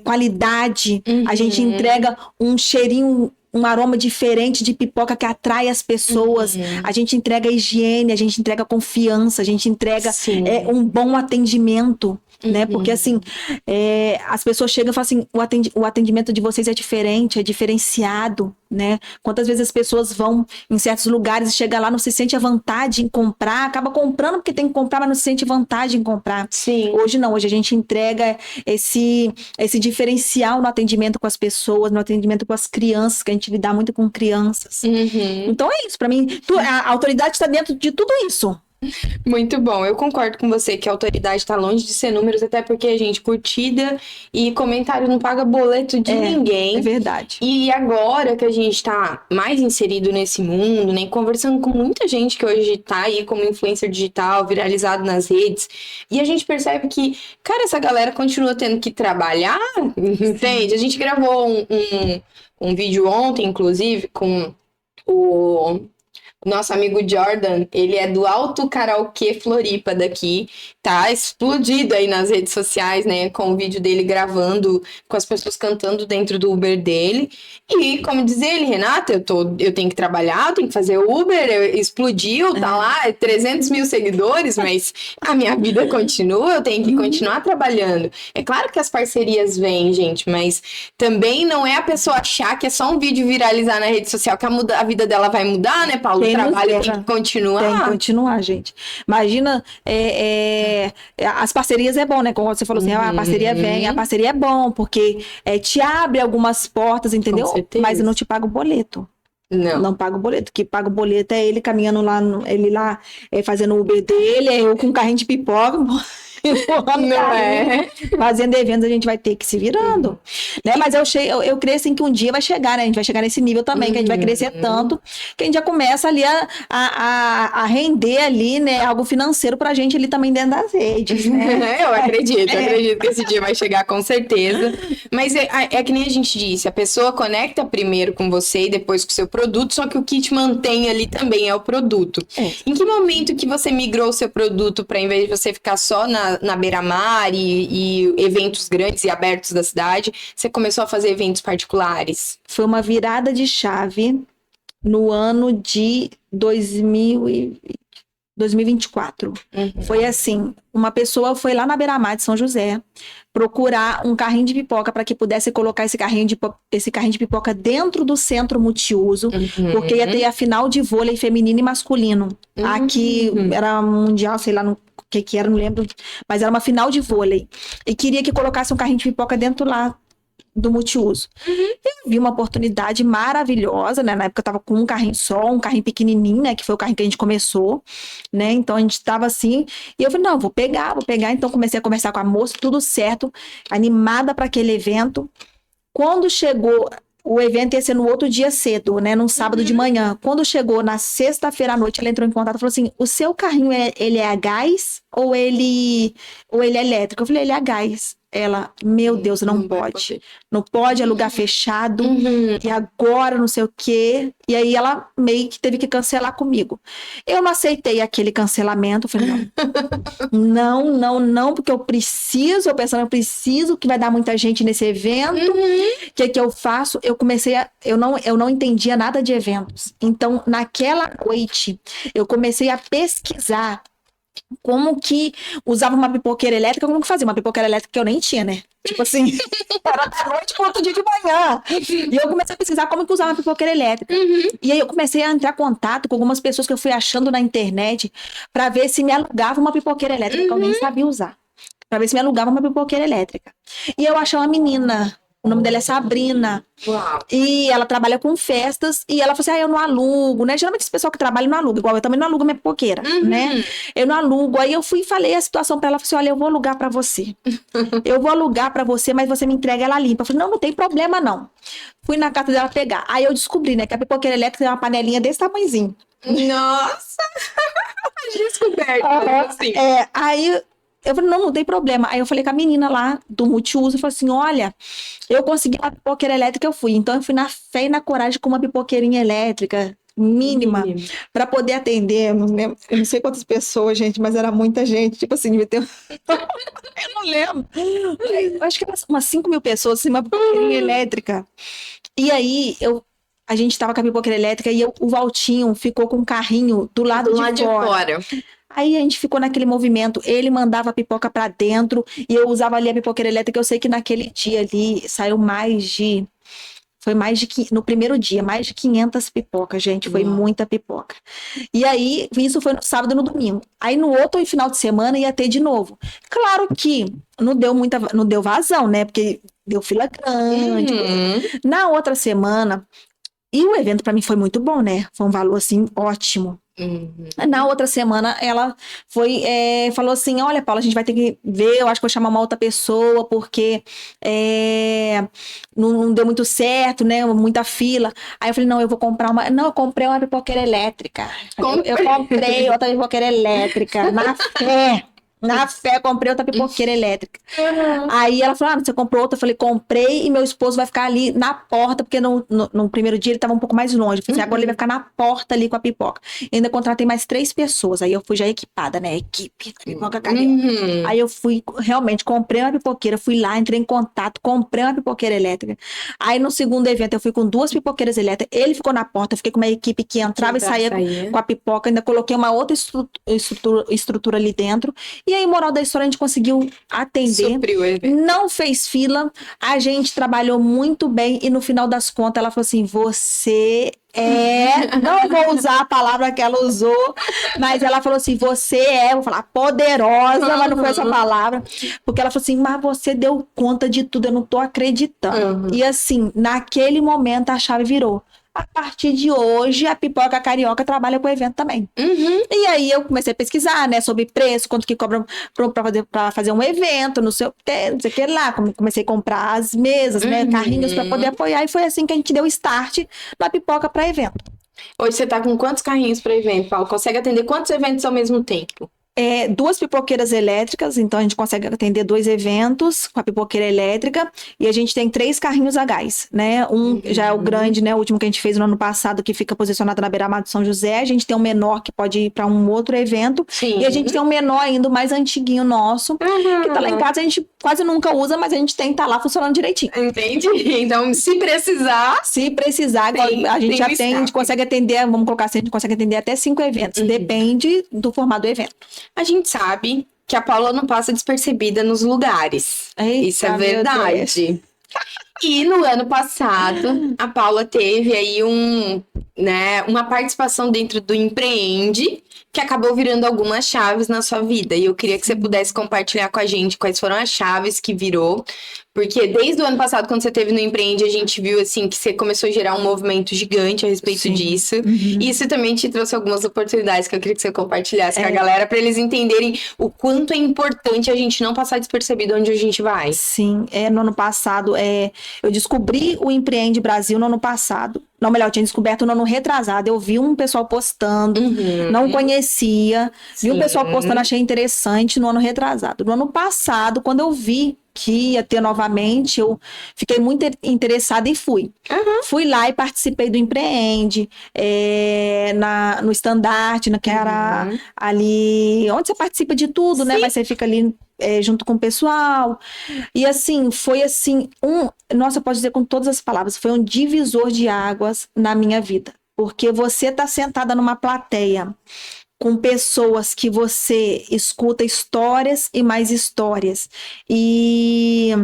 qualidade, a gente entrega um cheirinho, um aroma diferente de pipoca que atrai as pessoas, a gente entrega higiene, a gente entrega confiança, a gente entrega um bom atendimento, né? Porque assim, as pessoas chegam e falam assim, o atendimento de vocês é diferente, é diferenciado, né? Quantas vezes as pessoas vão em certos lugares e chega lá, não se sente à vontade em comprar, acaba comprando porque tem que comprar, mas não se sente vontade em comprar. Sim. Hoje não, hoje a gente entrega esse diferencial no atendimento com as pessoas, no atendimento com as crianças, que a gente lida muito com crianças. Então é isso, pra mim, a autoridade está dentro de tudo isso. Muito bom, eu concordo com você que a autoridade está longe de ser números, até porque, gente, curtida e comentário não paga boleto de ninguém. É verdade. E agora que a gente está mais inserido nesse mundo, né, conversando com muita gente que hoje está aí como influencer digital, viralizado nas redes, e a gente percebe que, cara, essa galera continua tendo que trabalhar, entende? A gente gravou um vídeo ontem, inclusive, com o nosso amigo Jordan, ele é do Alto Karaokê Floripa daqui, tá explodido aí nas redes sociais, né, com o vídeo dele gravando, com as pessoas cantando dentro do Uber dele, e como diz ele, Renata, eu tenho que trabalhar, eu tenho que fazer Uber, explodiu, tá lá, 300 mil seguidores, mas a minha vida continua, eu tenho que continuar trabalhando. É claro que as parcerias vêm, gente, mas também não é a pessoa achar que é só um vídeo viralizar na rede social que a vida dela vai mudar, né, Paulo? O trabalho tem que continuar. Tem que continuar, gente. Imagina, as parcerias é bom, né? Como você falou assim, a parceria vem, a parceria é bom, porque te abre algumas portas, entendeu? Com certeza. Mas não te paga o boleto. Não paga o boleto. Quem paga o boleto é ele caminhando lá, ele lá fazendo o Uber dele, eu com um carrinho de pipoca. Fazendo eventos, a gente vai ter que ir se virando, né? Mas eu creio assim que um dia vai chegar, né? A gente vai chegar nesse nível também, que a gente vai crescer tanto, que a gente já começa ali a render ali, né? Algo financeiro pra gente ali também dentro das redes, né? Eu acredito que esse dia vai chegar com certeza. Mas é que nem a gente disse, a pessoa conecta primeiro com você e depois com o seu produto, só que o que te mantém ali também é o produto. Em que momento que você migrou o seu produto para, em vez de você ficar só na beira-mar e eventos grandes e abertos da cidade, você começou a fazer eventos particulares? Foi uma virada de chave no ano de 2024. Foi assim, uma pessoa foi lá na beira-mar de São José procurar um carrinho de pipoca para que pudesse colocar esse carrinho de pipoca dentro do centro multiuso, porque ia ter a final de vôlei feminino e masculino. Aqui era mundial, sei lá, que era, não lembro, mas era uma final de vôlei. E queria que colocasse um carrinho de pipoca dentro lá do multiuso. Eu vi uma oportunidade maravilhosa, né? Na época eu tava com um carrinho só, um carrinho pequenininho, né? Que foi o carrinho que a gente começou, né? Então a gente tava assim, e eu falei, não, vou pegar. Então comecei a conversar com a moça, tudo certo, animada para aquele evento. Quando chegou, o evento ia ser no outro dia cedo, né? Num sábado de manhã. Quando chegou na sexta-feira à noite, ela entrou em contato e falou assim, o seu carrinho, ele é a gás ou ele é elétrico? Eu falei, ele é a gás. Ela, meu Deus, não pode. Não pode, é lugar fechado. E agora, não sei o quê. E aí ela meio que teve que cancelar comigo. Eu não aceitei aquele cancelamento. Eu falei, não, porque eu preciso, eu preciso, que vai dar muita gente nesse evento. O que eu faço? Eu comecei eu não entendia nada de eventos. Então, naquela noite, eu comecei a pesquisar como que usava uma pipoqueira elétrica, como que fazia uma pipoqueira elétrica que eu nem tinha, né? Tipo assim, era da noite para outro dia de manhã. E eu comecei a pesquisar como que usava uma pipoqueira elétrica. E aí eu comecei a entrar em contato com algumas pessoas que eu fui achando na internet para ver se me alugava uma pipoqueira elétrica que eu nem sabia usar. Para ver se me alugava uma pipoqueira elétrica. E eu achei uma menina, o nome dela é Sabrina. Uau. E ela trabalha com festas. E ela falou assim, eu não alugo, né? Geralmente esse pessoal que trabalha não aluga. Igual eu também não alugo minha pipoqueira, né? Eu não alugo. Aí eu fui e falei a situação pra ela. Falei assim, olha, eu vou alugar pra você. Eu vou alugar pra você, mas você me entrega ela limpa. Eu falei, não tem problema não. Fui na casa dela pegar. Aí eu descobri, né? Que a pipoqueira elétrica tem uma panelinha desse tamanhozinho. Nossa! Descoberta. Assim. Aí... eu falei, não tem problema. Aí eu falei com a menina lá do multiuso, eu falei assim, olha, eu consegui uma pipoqueira elétrica, eu fui. Então eu fui na fé e na coragem com uma pipoqueirinha elétrica, mínima para poder atender. Eu não sei quantas pessoas, gente, mas era muita gente. Tipo assim, devia ter. Eu não lembro. Eu acho que era umas 5.000 pessoas, assim, uma pipoqueirinha elétrica. E aí, a gente tava com a pipoqueira elétrica e o Valtinho ficou com um carrinho do lado de fora. Aí a gente ficou naquele movimento, ele mandava a pipoca pra dentro e eu usava ali a pipoqueira elétrica. Eu sei que naquele dia ali saiu no primeiro dia, mais de 500 pipocas, gente, foi muita pipoca. E aí, isso foi no sábado e no domingo. Aí no outro final de semana ia ter de novo. Claro que não deu vazão, né? Porque deu fila grande. Na outra semana, e o evento para mim foi muito bom, né? Foi um valor assim ótimo. Na outra semana, ela falou assim: olha, Paula, a gente vai ter que ver, eu acho que vou chamar uma outra pessoa, porque não deu muito certo, né? Muita fila. Aí eu falei: não, eu vou comprar uma. Não, eu comprei uma pipoqueira elétrica. Eu comprei outra pipoqueira elétrica, na fé. Na fé, comprei outra pipoqueira elétrica. Aí ela falou: você comprou outra? Eu falei: comprei, e meu esposo vai ficar ali na porta, porque no primeiro dia ele estava um pouco mais longe. Eu falei: agora ele vai ficar na porta ali com a pipoca. E ainda contratei mais 3 pessoas. Aí eu fui já equipada, né? Equipe, pipoca carioca. Aí eu fui, realmente, comprei uma pipoqueira, fui lá, entrei em contato, comprei uma pipoqueira elétrica. Aí no segundo evento eu fui com 2 pipoqueiras elétricas, ele ficou na porta, eu fiquei com uma equipe que entrava e saía com a pipoca, ainda coloquei uma outra estrutura ali dentro. E aí, moral da história, a gente conseguiu atender. Supriu o evento. Não fez fila, a gente trabalhou muito bem e no final das contas ela falou assim: você não vou usar a palavra que ela usou, mas ela falou assim: você vou falar poderosa, mas não foi essa palavra, porque ela falou assim: mas você deu conta de tudo, eu não tô acreditando. E assim, naquele momento a chave virou. A partir de hoje, a Pipoca Carioca trabalha com evento também. E aí eu comecei a pesquisar, né, sobre preço, quanto que cobram para fazer um evento, não sei o que lá. Comecei a comprar as mesas, né, carrinhos para poder apoiar. E foi assim que a gente deu o start na pipoca para evento. Hoje você tá com quantos carrinhos para evento, Paulo? Consegue atender quantos eventos ao mesmo tempo? 2 pipoqueiras elétricas, então a gente consegue atender 2 eventos com a pipoqueira elétrica, e a gente tem 3 carrinhos a gás, né? Já é o grande, né? O último que a gente fez no ano passado, que fica posicionado na beira-mar de São José. A gente tem um menor que pode ir para um outro evento. E a gente tem um menor ainda, o mais antiguinho nosso, que tá lá em casa, a gente quase nunca usa, mas a gente tem que tá lá funcionando direitinho. Entendi. Então, se precisar, a gente já tem, a gente consegue atender, vamos colocar assim, a gente consegue atender até 5 eventos. Depende do formato do evento. A gente sabe que a Paula não passa despercebida nos lugares. Eita, isso é verdade. E no ano passado, a Paula teve aí uma participação dentro do Empreende, que acabou virando algumas chaves na sua vida. E eu queria que você pudesse compartilhar com a gente quais foram as chaves que virou. Porque desde o ano passado, quando você esteve no Empreende, a gente viu assim que você começou a gerar um movimento gigante a respeito disso. E isso também te trouxe algumas oportunidades que eu queria que você compartilhasse com a galera, para eles entenderem o quanto é importante a gente não passar despercebido onde a gente vai. Sim, no ano passado, eu descobri o Empreende Brasil no ano passado. Não, melhor, eu tinha descoberto no ano retrasado. Eu vi um pessoal postando, não conhecia. Vi um pessoal postando, achei interessante no ano retrasado. No ano passado, quando eu vi que ia ter novamente, eu fiquei muito interessada e fui. Fui lá e participei do Empreende, no estandarte, que era ali, onde você participa de tudo, né? Mas você fica ali junto com o pessoal. E assim, foi assim, nossa, eu posso dizer com todas as palavras, foi um divisor de águas na minha vida. Porque você tá sentada numa plateia com pessoas que você escuta histórias e mais histórias, e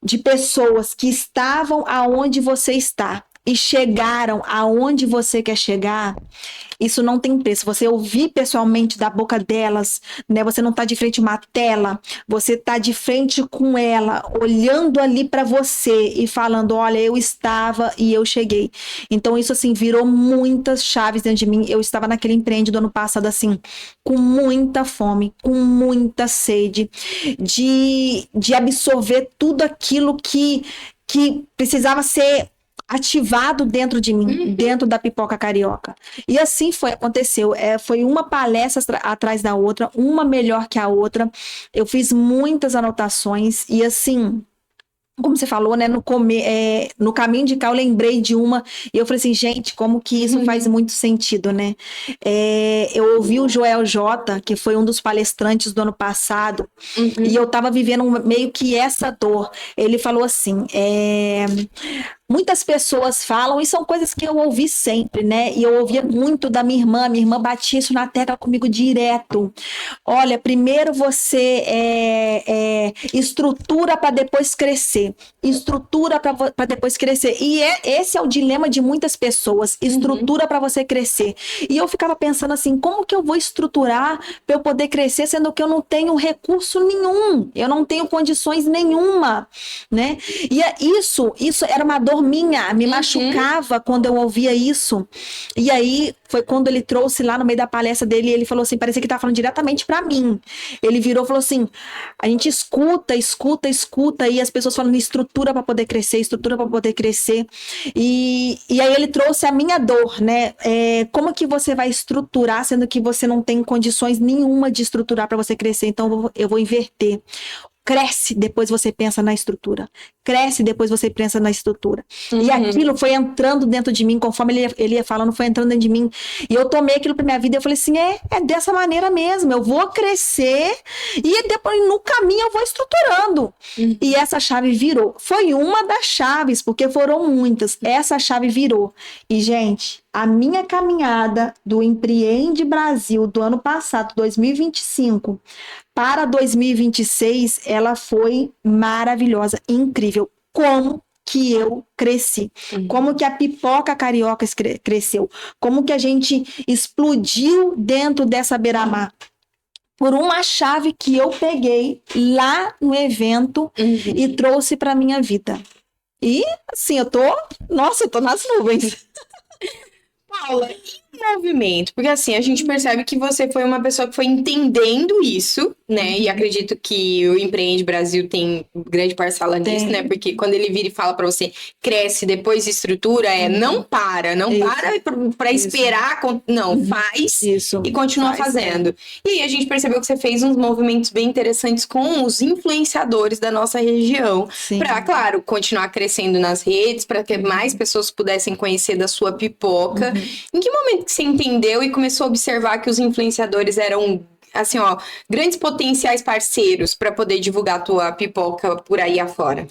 de pessoas que estavam aonde você está e chegaram aonde você quer chegar. Isso não tem preço. Você ouvir pessoalmente da boca delas, né? Você não tá de frente a uma tela, você tá de frente com ela, olhando ali para você e falando: olha, eu estava e eu cheguei. Então isso assim virou muitas chaves dentro de mim. Eu estava naquele Empreende do ano passado assim, com muita fome, com muita sede de absorver tudo aquilo que precisava ser ativado dentro de mim, dentro da Pipoca Carioca. E assim aconteceu. Foi uma palestra atrás da outra, uma melhor que a outra. Eu fiz muitas anotações e assim, como você falou, né, no caminho de cá eu lembrei de uma, e eu falei assim, gente, como que isso faz muito sentido, né? Eu ouvi o Joel J, que foi um dos palestrantes do ano passado, e eu tava vivendo meio que essa dor. Ele falou assim, muitas pessoas falam, e são coisas que eu ouvi sempre, né? E eu ouvia muito da minha irmã batia isso na tecla comigo direto. Olha, primeiro você estrutura para depois crescer. Estrutura para depois crescer. E esse é o dilema de muitas pessoas. Estrutura para você crescer. E eu ficava pensando assim, como que eu vou estruturar para eu poder crescer, sendo que eu não tenho recurso nenhum, eu não tenho condições nenhuma, né? E isso era uma dor minha, me machucava quando eu ouvia isso. E aí foi quando ele trouxe lá no meio da palestra dele, ele falou assim, parecia que estava falando diretamente para mim. Ele virou e falou assim, a gente escuta, e as pessoas falando estrutura para poder crescer, estrutura para poder crescer. E aí ele trouxe a minha dor, né? Como que você vai estruturar, sendo que você não tem condições nenhuma de estruturar para você crescer? Então eu vou inverter. Cresce, depois você pensa na estrutura. Cresce, depois você pensa na estrutura. E aquilo foi entrando dentro de mim, conforme ele ia falando, foi entrando dentro de mim. E eu tomei aquilo pra minha vida e eu falei assim, é dessa maneira mesmo. Eu vou crescer e depois no caminho eu vou estruturando. E essa chave virou. Foi uma das chaves, porque foram muitas. Essa chave virou. E, gente, a minha caminhada do Empreende Brasil do ano passado, 2025, para 2026, ela foi maravilhosa, incrível. Como que eu cresci, como que a pipoca carioca cresceu, como que a gente explodiu dentro dessa beira-mar. Por uma chave que eu peguei lá no evento e trouxe para minha vida. E assim, eu tô nas nuvens. Paula, e movimento? Porque assim, a gente percebe que você foi uma pessoa que foi entendendo isso, né? E acredito que o Empreende Brasil tem grande parcela nisso, né? Porque quando ele vira e fala pra você, cresce, depois estrutura, não para pra esperar, não, faz e continua fazendo. E aí a gente percebeu que você fez uns movimentos bem interessantes com os influenciadores da nossa região, pra, claro, continuar crescendo nas redes, pra que mais pessoas pudessem conhecer da sua pipoca. Em que momento que você entendeu e começou a observar que os influenciadores eram, assim, ó, grandes potenciais parceiros para poder divulgar a tua pipoca por aí afora?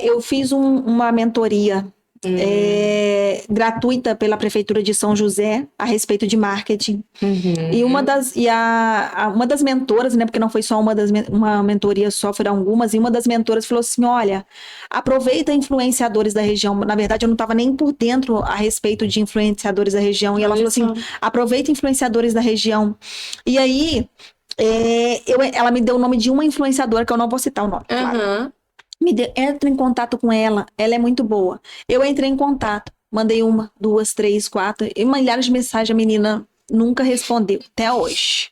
Eu fiz uma mentoria gratuita pela Prefeitura de São José a respeito de marketing. E uma das mentoras, né, porque não foi só uma mentoria só, foram algumas, e uma das mentoras falou assim, olha, aproveita influenciadores da região. Na verdade, eu não estava nem por dentro a respeito de influenciadores da região, e ela falou assim, aproveita influenciadores da região. E aí, ela me deu o nome de uma influenciadora, que eu não vou citar o nome, claro. Entra em contato com ela é muito boa. Eu entrei em contato, mandei 1, 2, 3, 4, e milhares de mensagens, a menina nunca respondeu, até hoje.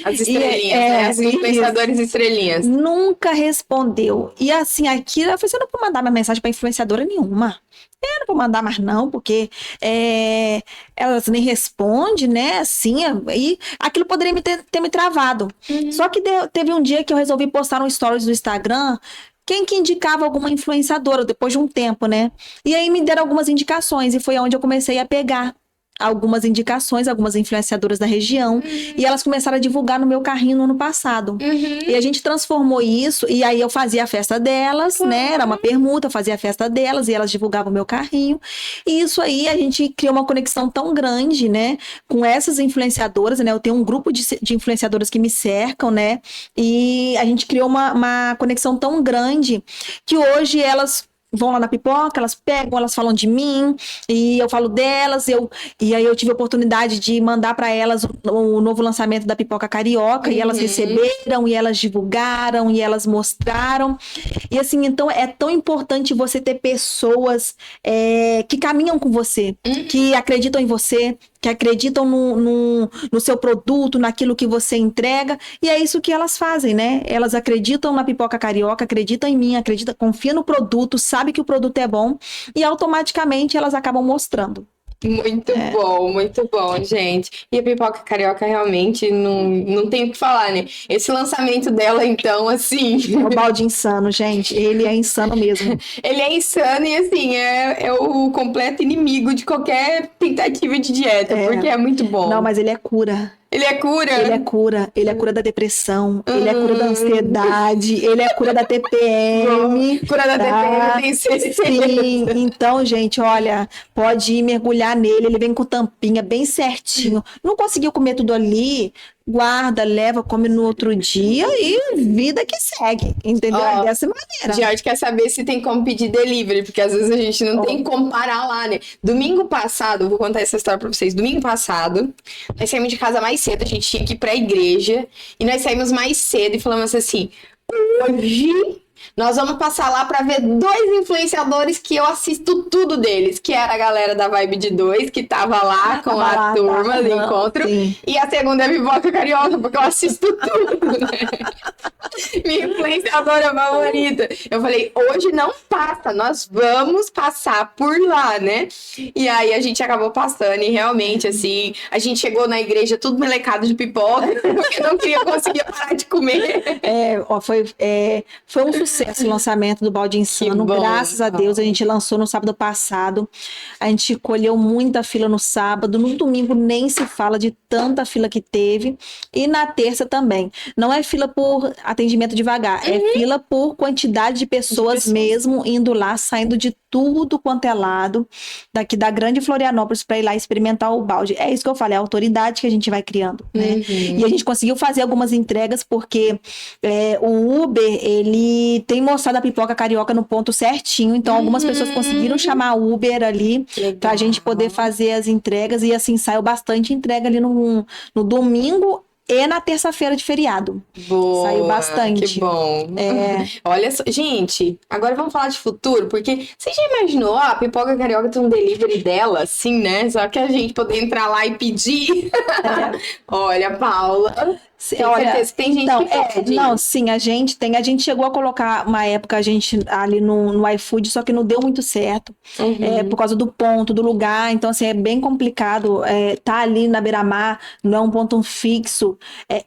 As estrelinhas, né? As influenciadores estrelinhas. Nunca respondeu. E assim, aqui, eu falei, você não pode mandar minha mensagem para influenciadora nenhuma. Eu não vou mandar mais não, porque elas nem respondem, né, assim, e aquilo poderia ter me travado. Só que teve um dia que eu resolvi postar um stories no Instagram, quem que indicava alguma influenciadora, depois de um tempo, né? E aí me deram algumas indicações, e foi onde eu comecei a pegar algumas indicações, algumas influenciadoras da região, e elas começaram a divulgar no meu carrinho no ano passado. E a gente transformou isso, e aí eu fazia a festa delas, né? Era uma permuta, eu fazia a festa delas, e elas divulgavam o meu carrinho. E isso aí, a gente criou uma conexão tão grande, né? Com essas influenciadoras, né? Eu tenho um grupo de influenciadoras que me cercam, né? E a gente criou uma conexão tão grande que hoje elas vão lá na pipoca, elas pegam, elas falam de mim, e eu falo delas, e aí eu tive a oportunidade de mandar para elas o novo lançamento da pipoca carioca, e elas receberam, e elas divulgaram, e elas mostraram, e assim, então é tão importante você ter pessoas que caminham com você, que acreditam em você, que acreditam no seu produto, naquilo que você entrega, e é isso que elas fazem, né? Elas acreditam na pipoca carioca, acreditam em mim, confiam no produto, sabe que o produto é bom, e automaticamente elas acabam mostrando. Muito bom, gente. E a pipoca carioca realmente não tem o que falar, né? Esse lançamento dela, então, assim. O balde insano, gente. Ele é insano mesmo. Ele é insano e, assim, é o completo inimigo de qualquer tentativa de dieta, porque é muito bom. Não, mas ele é cura. Ele é cura? Ele é cura da depressão, ele é cura da ansiedade, ele é cura da TPM. Cura da TPM, tem certeza. Sim, então, gente, olha, pode ir mergulhar nele, ele vem com tampinha bem certinho. Não conseguiu comer tudo ali, guarda, leva, come no outro dia e vida que segue, entendeu? Ó, Dessa maneira. George quer saber se tem como pedir delivery, porque às vezes a gente não tem como parar lá, né? Domingo passado, eu vou contar essa história pra vocês. Domingo passado, nós saímos de casa mais cedo, a gente tinha que ir pra igreja, e nós saímos mais cedo e falamos assim, hoje nós vamos passar lá pra ver 2 influenciadores que eu assisto tudo deles, que era a galera da Vibe de 2, que tava lá com a turma do encontro, e a segunda é a Pipoca Carioca, porque eu assisto tudo, né? Minha influenciadora favorita. Eu falei, hoje não passa, nós vamos passar por lá, né? E aí a gente acabou passando e realmente, assim, a gente chegou na igreja tudo melecado de pipoca, porque não conseguia parar de comer. Foi um sucesso o lançamento do balde insano. Graças a Deus, a gente lançou no sábado passado. A gente colheu muita fila no sábado. No domingo nem se fala de tanta fila que teve. E na terça também. Não é fila por atendimento devagar, é fila por quantidade de pessoas mesmo indo lá, saindo de tudo quanto é lado, daqui da grande Florianópolis para ir lá experimentar o balde. É isso que eu falei, a autoridade que a gente vai criando, né? E a gente conseguiu fazer algumas entregas porque o Uber, ele tem mostrado a pipoca carioca no ponto certinho, então algumas pessoas conseguiram chamar o Uber ali pra gente poder fazer as entregas e assim, saiu bastante entrega ali no domingo e na terça-feira de feriado. Boa, saiu bastante. Que bom. Olha só, gente, agora vamos falar de futuro, porque você já imaginou, a Pipoca Carioca tem um delivery dela, assim, né? Só que a gente poder entrar lá e pedir. Olha, Paula, tenho certeza que tem gente que pede. Não, sim, a gente chegou a colocar uma época a gente ali no iFood, só que não deu muito certo, por causa do ponto, do lugar, então assim, é bem complicado, tá ali na beira-mar, não é um ponto fixo,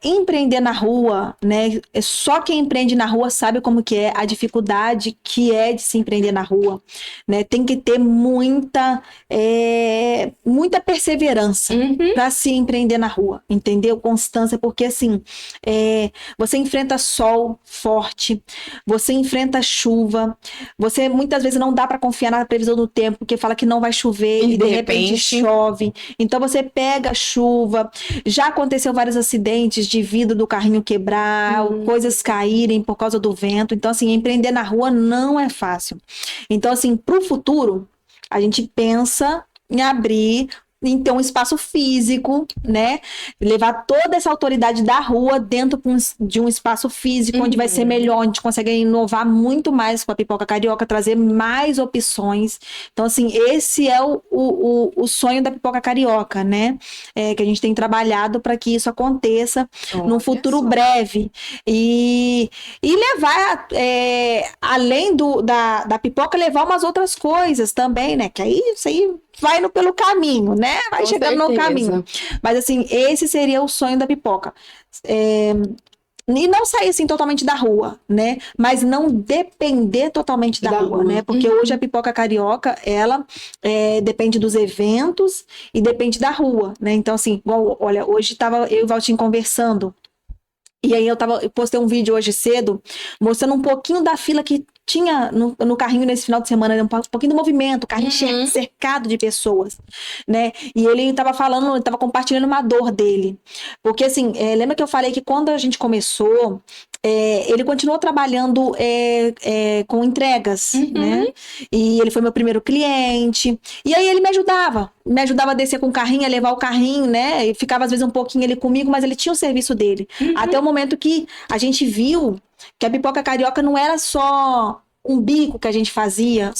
empreender na rua, né, só quem empreende na rua sabe como que é a dificuldade que é de se empreender na rua, né, tem que ter muita perseverança para se empreender na rua, entendeu? Constância, porque assim, você enfrenta sol forte, você enfrenta chuva, você muitas vezes não dá para confiar na previsão do tempo, porque fala que não vai chover e de repente chove. Então você pega chuva, já aconteceu vários acidentes de vidro do carrinho quebrar, coisas caírem por causa do vento. Então assim, empreender na rua não é fácil. Então assim, para o futuro, a gente pensa em abrir, em ter um espaço físico, né? Levar toda essa autoridade da rua dentro de um espaço físico, onde vai ser melhor, onde a gente consegue inovar muito mais com a Pipoca Carioca, trazer mais opções. Então, assim, esse é o sonho da Pipoca Carioca, né? Que a gente tem trabalhado para que isso aconteça num futuro breve. E levar, além da pipoca, levar umas outras coisas também, né? Que aí, isso aí vai pelo caminho, né? Vai com chegando certeza. No caminho. Mas assim, esse seria o sonho da pipoca. E não sair assim totalmente da rua, né? Mas não depender totalmente da rua, né? Porque hoje a Pipoca Carioca, ela depende dos eventos e depende da rua, né? Então assim, igual, olha, hoje tava eu e o Valtinho conversando. E aí eu postei um vídeo hoje cedo, mostrando um pouquinho da fila que tinha no carrinho nesse final de semana, um pouquinho do movimento, o carrinho cercado de pessoas, né? E ele estava compartilhando uma dor dele. Porque assim, lembra que eu falei que quando a gente começou, ele continuou trabalhando com entregas, né? E ele foi meu primeiro cliente. E aí ele me ajudava a descer com o carrinho, a levar o carrinho, né? E ficava às vezes um pouquinho ele comigo, mas ele tinha o serviço dele. Até o momento que a gente viu que a Pipoca Carioca não era só um bico que a gente fazia,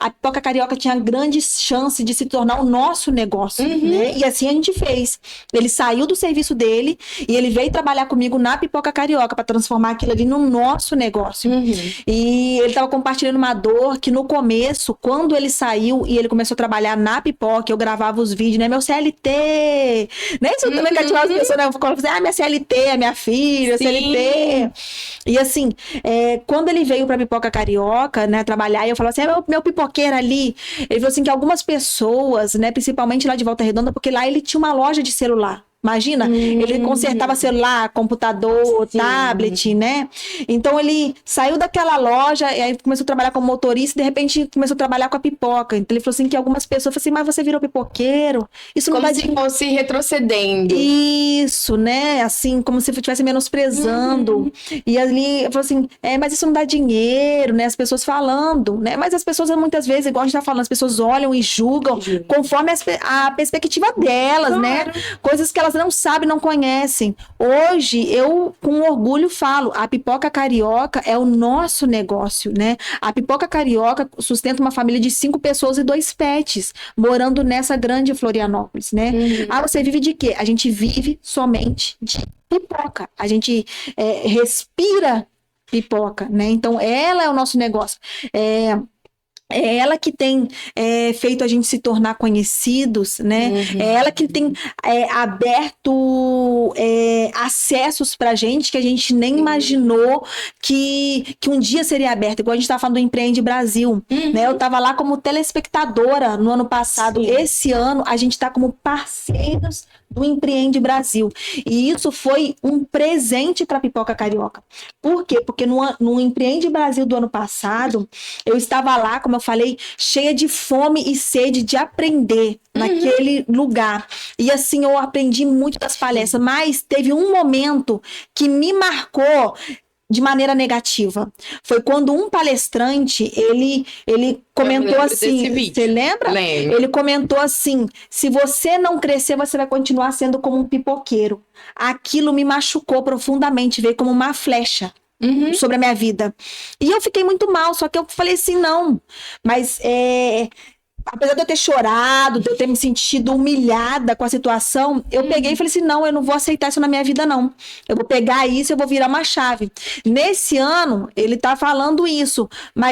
a Pipoca Carioca tinha grande chance de se tornar o nosso negócio, né? E assim a gente fez. Ele saiu do serviço dele e ele veio trabalhar comigo na Pipoca Carioca para transformar aquilo ali no nosso negócio. E ele estava compartilhando uma dor que no começo, quando ele saiu e ele começou a trabalhar na Pipoca, eu gravava os vídeos, né? Meu CLT! Né? Isso também cativava as pessoas, né? Eu falava assim, minha CLT, minha filha, CLT. E assim, quando ele veio pra Pipoca Carioca, né, trabalhar, e eu falava assim, meu pipoqueiro ali, ele falou assim que algumas pessoas, né, principalmente lá de Volta Redonda, porque lá ele tinha uma loja de celular. Imagina, ele consertava celular, computador, tablet, né? Então ele saiu daquela loja e aí começou a trabalhar como motorista e de repente começou a trabalhar com a pipoca. Então ele falou assim que algumas pessoas falaram assim, mas você virou pipoqueiro? Isso não como dá se fosse retrocedendo. Isso, né? Assim, como se estivesse menosprezando. E ali falou assim, mas isso não dá dinheiro, né? As pessoas falando, né? Mas as pessoas muitas vezes, igual a gente tá falando, as pessoas olham e julgam conforme a perspectiva delas, né? Coisas que elas não sabem, não conhecem. Hoje, eu com orgulho falo, a Pipoca Carioca é o nosso negócio, né? A Pipoca Carioca sustenta uma família de 5 pessoas e 2 pets, morando nessa grande Florianópolis, né? Você vive de quê? A gente vive somente de pipoca. A gente respira pipoca, né? Então, ela é o nosso negócio. É ela que tem feito a gente se tornar conhecidos, né? É ela que tem aberto acessos pra gente que a gente nem imaginou que um dia seria aberto. Igual a gente tava falando do Empreende Brasil, né? Eu tava lá como telespectadora no ano passado. Esse ano a gente tá como parceiros do Empreende Brasil. E isso foi um presente para a Pipoca Carioca. Por quê? Porque no Empreende Brasil do ano passado, eu estava lá, como eu falei, cheia de fome e sede de aprender naquele lugar. E assim, eu aprendi muito das palestras, mas teve um momento que me marcou de maneira negativa. Foi quando um palestrante, ele comentou assim, você lembra? Lembro. Ele comentou assim, se você não crescer, você vai continuar sendo como um pipoqueiro. Aquilo me machucou profundamente, veio como uma flecha sobre a minha vida. E eu fiquei muito mal, só que eu falei assim, não, mas apesar de eu ter chorado, de eu ter me sentido humilhada com a situação, eu peguei e falei assim, não, eu não vou aceitar isso na minha vida, não. Eu vou pegar isso, eu vou virar uma chave. Nesse ano, ele tá falando isso,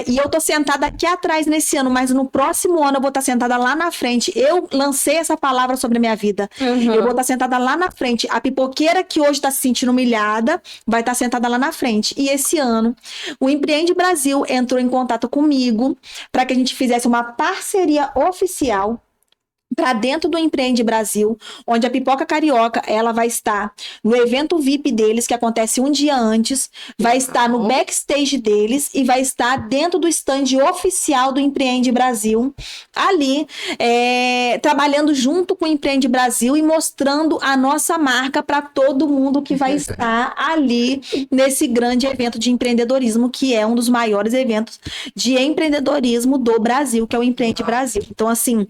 e eu tô sentada aqui atrás nesse ano, mas no próximo ano eu vou estar sentada lá na frente. Eu lancei essa palavra sobre a minha vida. Eu vou estar sentada lá na frente. A pipoqueira que hoje tá se sentindo humilhada, vai estar sentada lá na frente. E esse ano, o Empreende Brasil entrou em contato comigo para que a gente fizesse uma parceria oficial para dentro do Empreende Brasil, onde a Pipoca Carioca ela vai estar no evento VIP deles, que acontece um dia antes, vai estar no backstage deles e vai estar dentro do stand oficial do Empreende Brasil, ali, trabalhando junto com o Empreende Brasil e mostrando a nossa marca para todo mundo que vai estar ali nesse grande evento de empreendedorismo, que é um dos maiores eventos de empreendedorismo do Brasil, que é o Empreende Brasil. Então, assim,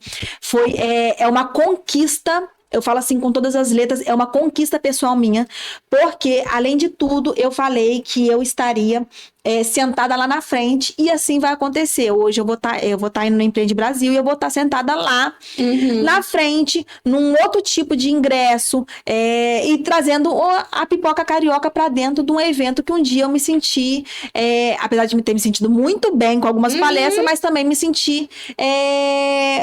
é uma conquista, eu falo assim com todas as letras, é uma conquista pessoal minha, porque, além de tudo, eu falei que eu estaria sentada lá na frente, e assim vai acontecer. Hoje eu vou estar indo no Empreende Brasil e eu vou estar sentada lá, na frente, num outro tipo de ingresso, e trazendo a Pipoca Carioca para dentro de um evento que um dia eu me senti, apesar de ter me sentido muito bem com algumas palestras, mas também me senti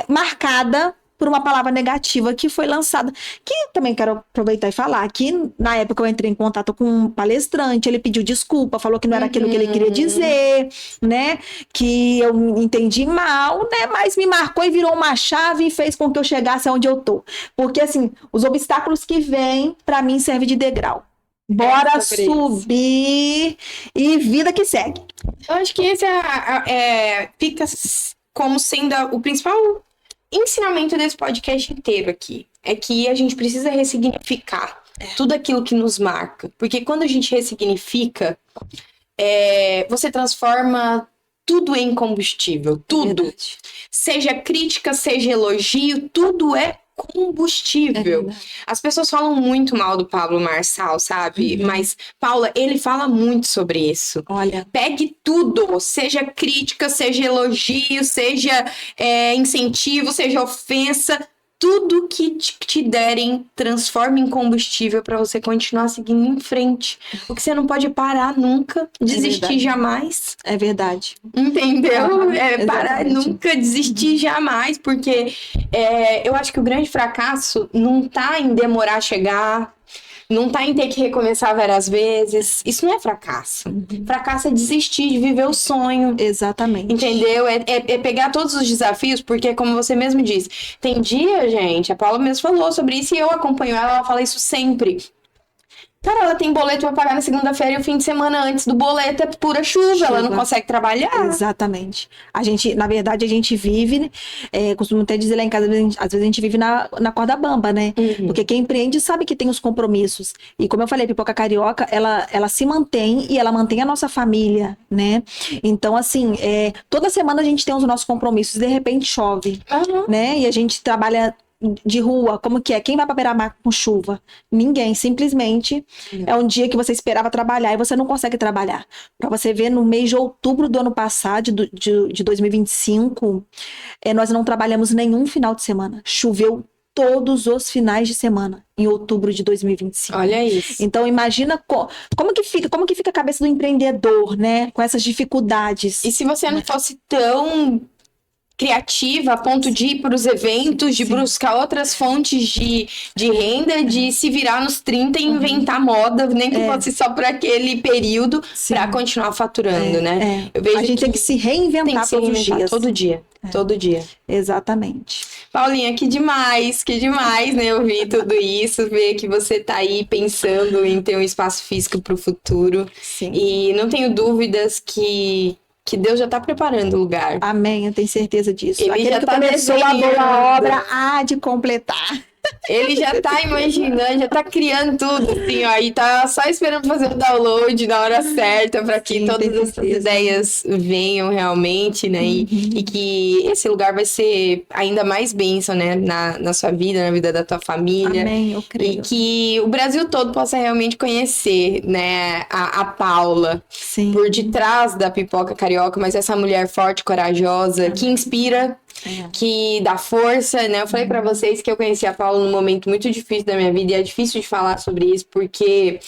marcada por uma palavra negativa que foi lançada, que também quero aproveitar e falar, que na época eu entrei em contato com um palestrante, ele pediu desculpa, falou que não era aquilo que ele queria dizer, né, que eu entendi mal, né, mas me marcou e virou uma chave e fez com que eu chegasse aonde eu tô, porque assim, os obstáculos que vêm, pra mim, servem de degrau. Bora subir e vida que segue. Eu acho que esse fica como sendo o principal ensinamento desse podcast inteiro aqui. É que a gente precisa ressignificar tudo aquilo que nos marca. Porque quando a gente ressignifica, você transforma tudo em combustível. Tudo. Verdade. Seja crítica, seja elogio, tudo é combustível. As pessoas falam muito mal do Pablo Marçal, sabe? Mas, Paula, ele fala muito sobre isso. Olha, Pegue tudo, seja crítica, seja elogio, seja incentivo, seja ofensa. Tudo que te derem, transforme em combustível para você continuar seguindo em frente. Porque você não pode parar nunca, desistir verdade. jamais. é verdade. Entendeu? Parar exatamente. nunca, desistir jamais. Porque eu acho que o grande fracasso não tá em demorar a chegar, não tá em ter que recomeçar várias vezes. Isso não é fracasso. Fracasso é desistir de viver o sonho. Exatamente. Entendeu? É pegar todos os desafios, porque como você mesmo disse, tem dia, gente, a Paula mesmo falou sobre isso e eu acompanho ela fala isso sempre. Cara, ela tem boleto pra pagar na segunda-feira e o fim de semana antes do boleto é pura chuva, ela não consegue trabalhar. Exatamente. A gente, na verdade, a gente vive, costumo até dizer lá em casa, às vezes a gente vive na corda bamba, né? Porque quem empreende sabe que tem os compromissos. E como eu falei, a Pipoca Carioca, ela se mantém e ela mantém a nossa família, né? Então, assim, toda semana a gente tem os nossos compromissos, de repente chove, né? E a gente trabalha de rua, como que é? Quem vai pra beira-mar com chuva? Ninguém, simplesmente é um dia que você esperava trabalhar e você não consegue trabalhar. Pra você ver, no mês de outubro do ano passado, de 2025, nós não trabalhamos nenhum final de semana. Choveu todos os finais de semana, em outubro de 2025. Olha isso. Então, imagina como que fica a cabeça do empreendedor, né? Com essas dificuldades. E se você não fosse tão criativa a ponto de ir para os eventos, de buscar outras fontes de renda, de se virar nos 30 e inventar moda, nem que fosse só por aquele período, para continuar faturando, né? Eu vejo a gente tem que se reinventar todos os dias. Todo dia. Todo dia. Exatamente. Paulinha, que demais, né? Ouvir tudo isso, ver que você tá aí pensando em ter um espaço físico para o futuro. Sim. E não tenho dúvidas que Deus já está preparando o lugar. Amém, eu tenho certeza disso. Ele Aquele já que tá começou a boa desenhando. obra há de completar. Ele já tá imaginando, já tá criando tudo, assim, ó, e tá só esperando fazer o download na hora certa para que Sim, todas tenho essas certeza. ideias venham realmente, né? E que esse lugar vai ser ainda mais bênção, né? Na sua vida, na vida da tua família. Amém, eu E creio. que o Brasil todo possa realmente conhecer, né, a Paula Sim. por detrás da Pipoca Carioca, mas essa mulher forte, corajosa, que inspira, que dá força, né? Eu falei pra vocês que eu conheci a Paula num momento muito difícil da minha vida e é difícil de falar sobre isso porque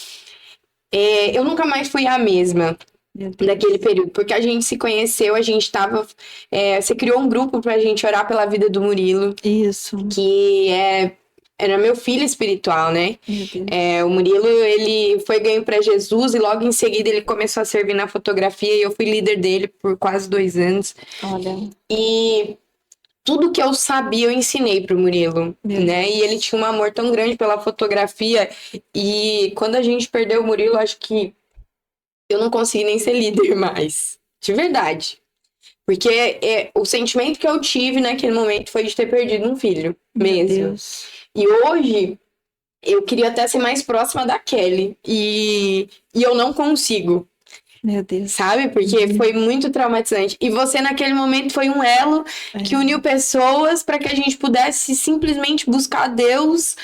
eu nunca mais fui a mesma Meu Deus. daquele período, porque a gente se conheceu, a gente tava... você criou um grupo pra gente orar pela vida do Murilo, Isso. que era meu filho espiritual, né? Meu Deus. O Murilo, ele foi ganho pra Jesus e logo em seguida ele começou a servir na fotografia e eu fui líder dele por quase 2 anos. Olha. E tudo que eu sabia eu ensinei pro Murilo, né? E ele tinha um amor tão grande pela fotografia e quando a gente perdeu o Murilo, acho que eu não consegui nem ser líder mais. De verdade. Porque o sentimento que eu tive naquele momento foi de ter perdido um filho mesmo. Meu Deus. E hoje, eu queria até ser mais próxima da Kelly. E eu não consigo, Meu Deus. sabe? Porque foi muito traumatizante. E você, naquele momento, foi um elo que uniu pessoas para que a gente pudesse simplesmente buscar Deus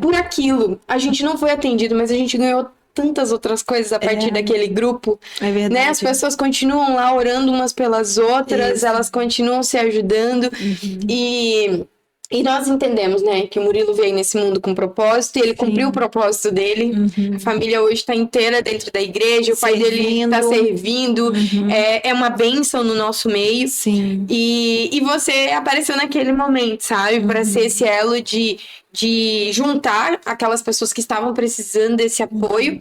por aquilo. A gente não foi atendido, mas a gente ganhou tantas outras coisas a partir daquele grupo. É verdade. Né? As pessoas continuam lá orando umas pelas outras, Isso. elas continuam se ajudando. E nós entendemos, né, que o Murilo veio nesse mundo com propósito e ele cumpriu o propósito dele. A família hoje está inteira dentro da igreja, o pai dele está servindo, é uma bênção no nosso meio. Sim. E você apareceu naquele momento, sabe, para ser esse elo de juntar aquelas pessoas que estavam precisando desse apoio.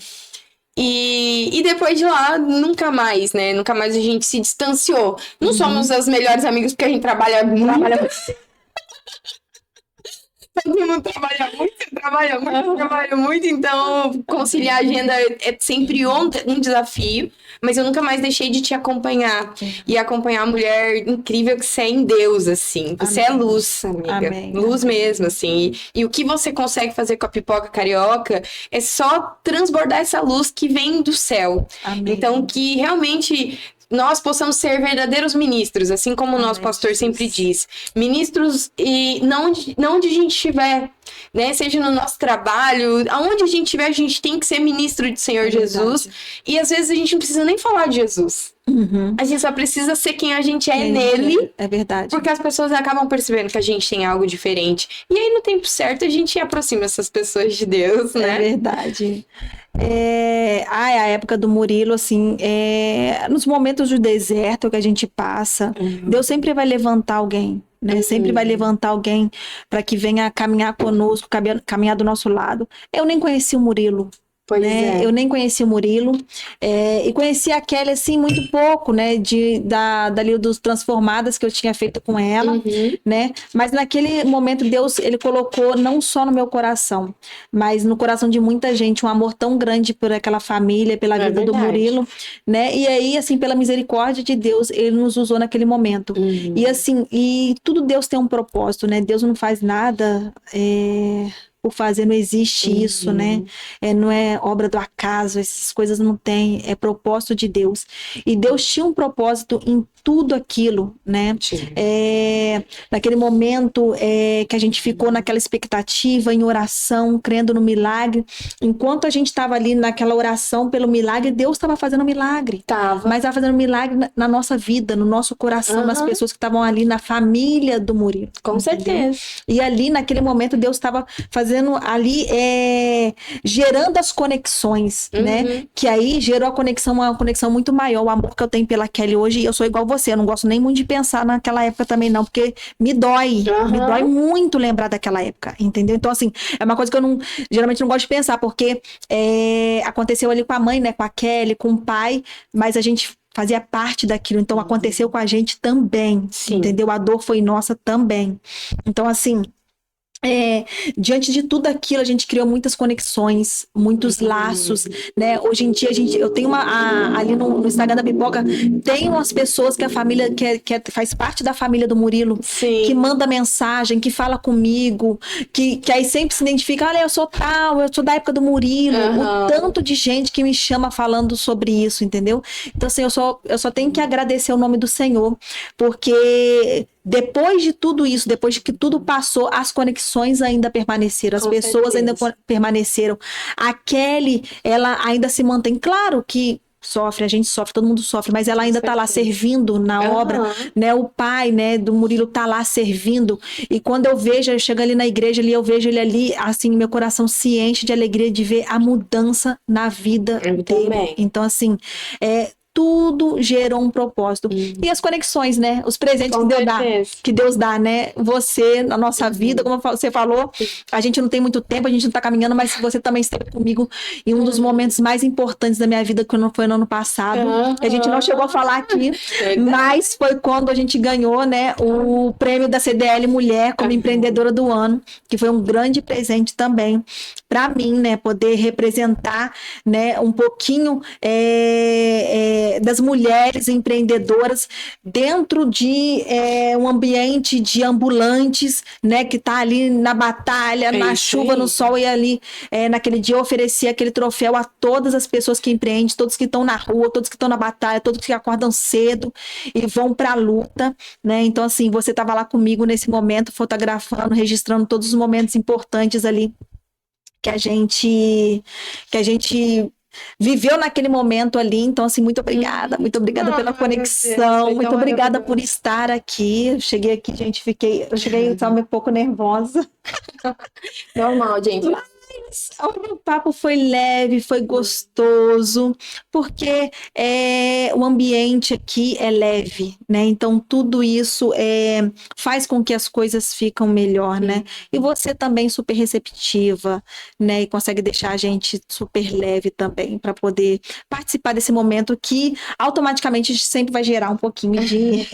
E depois de lá, nunca mais, né? Nunca mais a gente se distanciou. Não somos as melhores amigas porque a gente trabalha muito. Todo mundo trabalha muito, então conciliar a agenda é sempre um desafio, mas eu nunca mais deixei de te acompanhar e acompanhar a mulher incrível que você é em Deus, assim. Você é luz, amiga. Amém. Luz mesmo, assim. E o que você consegue fazer com a Pipoca Carioca é só transbordar essa luz que vem do céu. Amém. Então, que realmente nós possamos ser verdadeiros ministros, assim como o nosso pastor sempre diz. Ministros e não onde a gente estiver, né? Seja no nosso trabalho, aonde a gente estiver, a gente tem que ser ministro do Senhor Jesus. E às vezes a gente não precisa nem falar de Jesus. A gente só precisa ser quem a gente é nele. É verdade. Porque as pessoas acabam percebendo que a gente tem algo diferente. E aí, no tempo certo, a gente aproxima essas pessoas de Deus, né? É verdade. A época do Murilo, assim, nos momentos do deserto que a gente passa, Deus sempre vai levantar alguém, né? Sempre vai levantar alguém para que venha caminhar conosco, caminhar do nosso lado. Eu nem conheci o Murilo. Pois é. Eu nem conheci o Murilo, e conheci a Kelly, assim, muito pouco, né, dali dos Transformadas que eu tinha feito com ela, né, mas naquele momento Deus, ele colocou não só no meu coração, mas no coração de muita gente, um amor tão grande por aquela família, pela vida do Murilo, né, e aí, assim, pela misericórdia de Deus, ele nos usou naquele momento, e assim, e tudo Deus tem um propósito, né, Deus não faz nada, por fazer, não existe isso, né? Não é obra do acaso, essas coisas não tem, é propósito de Deus. E Deus tinha um propósito em tudo aquilo, né? Naquele momento que a gente ficou naquela expectativa, em oração, crendo no milagre, enquanto a gente estava ali naquela oração pelo milagre, Deus estava fazendo milagre. Mas estava fazendo milagre na nossa vida, no nosso coração, nas pessoas que estavam ali, na família do Murilo. Com certeza. E ali, naquele momento, Deus estava fazendo ali, gerando as conexões, né? Que aí gerou uma conexão muito maior. O amor que eu tenho pela Kelly hoje, eu sou igual você, eu não gosto nem muito de pensar naquela época também não, porque me dói muito lembrar daquela época, entendeu? Então, assim, é uma coisa que eu geralmente não gosto de pensar, porque aconteceu ali com a mãe, né? Com a Kelly, com o pai, mas a gente fazia parte daquilo, então aconteceu com a gente também, entendeu? A dor foi nossa também. Então, assim, diante de tudo aquilo, a gente criou muitas conexões, muitos laços, né? Hoje em dia, eu tenho ali no Instagram da Pipoca, tem umas pessoas que a família, que faz parte da família do Murilo, que manda mensagem, que fala comigo, que aí sempre se identifica, olha, eu sou da época do Murilo, o tanto de gente que me chama falando sobre isso, entendeu? Então, assim, eu só tenho que agradecer o nome do Senhor, porque depois de tudo isso, depois de que tudo passou, as conexões ainda permaneceram, as pessoas ainda permaneceram. A Kelly, ela ainda se mantém, claro que sofre, a gente sofre, todo mundo sofre, mas ela ainda tá lá servindo na obra, né? O pai, né, do Murilo tá lá servindo, e quando eu chego ali na igreja, eu vejo ele ali, assim, meu coração se enche de alegria de ver a mudança na vida dele. Também. Então, assim, tudo gerou um propósito. E as conexões, né? Os presentes que Deus dá, né? Você, na nossa vida, como você falou, a gente não tem muito tempo, a gente não tá caminhando, mas você também esteve comigo em um dos momentos mais importantes da minha vida, que foi no ano passado. A gente não chegou a falar aqui, mas foi quando a gente ganhou, né, o prêmio da CDL Mulher como empreendedora do ano, que foi um grande presente também para mim, né? Poder representar, né, um pouquinho das mulheres empreendedoras dentro de um ambiente de ambulantes, né, que tá ali na batalha, na chuva, no sol, e ali naquele dia eu ofereci aquele troféu a todas as pessoas que empreendem, todos que estão na rua, todos que estão na batalha, todos que acordam cedo e vão pra luta, né? Então, assim, você tava lá comigo nesse momento, fotografando, registrando todos os momentos importantes ali que a gente viveu naquele momento ali. Então, assim, muito obrigada pela conexão, muito obrigada por estar aqui. Eu cheguei aqui, gente, eu cheguei um pouco nervosa. Normal, gente. Mas o papo foi leve, foi gostoso, porque o ambiente aqui é leve, né? Então, tudo isso faz com que as coisas ficam melhor, né? E você também super receptiva, né? E consegue deixar a gente super leve também, para poder participar desse momento que automaticamente sempre vai gerar um pouquinho de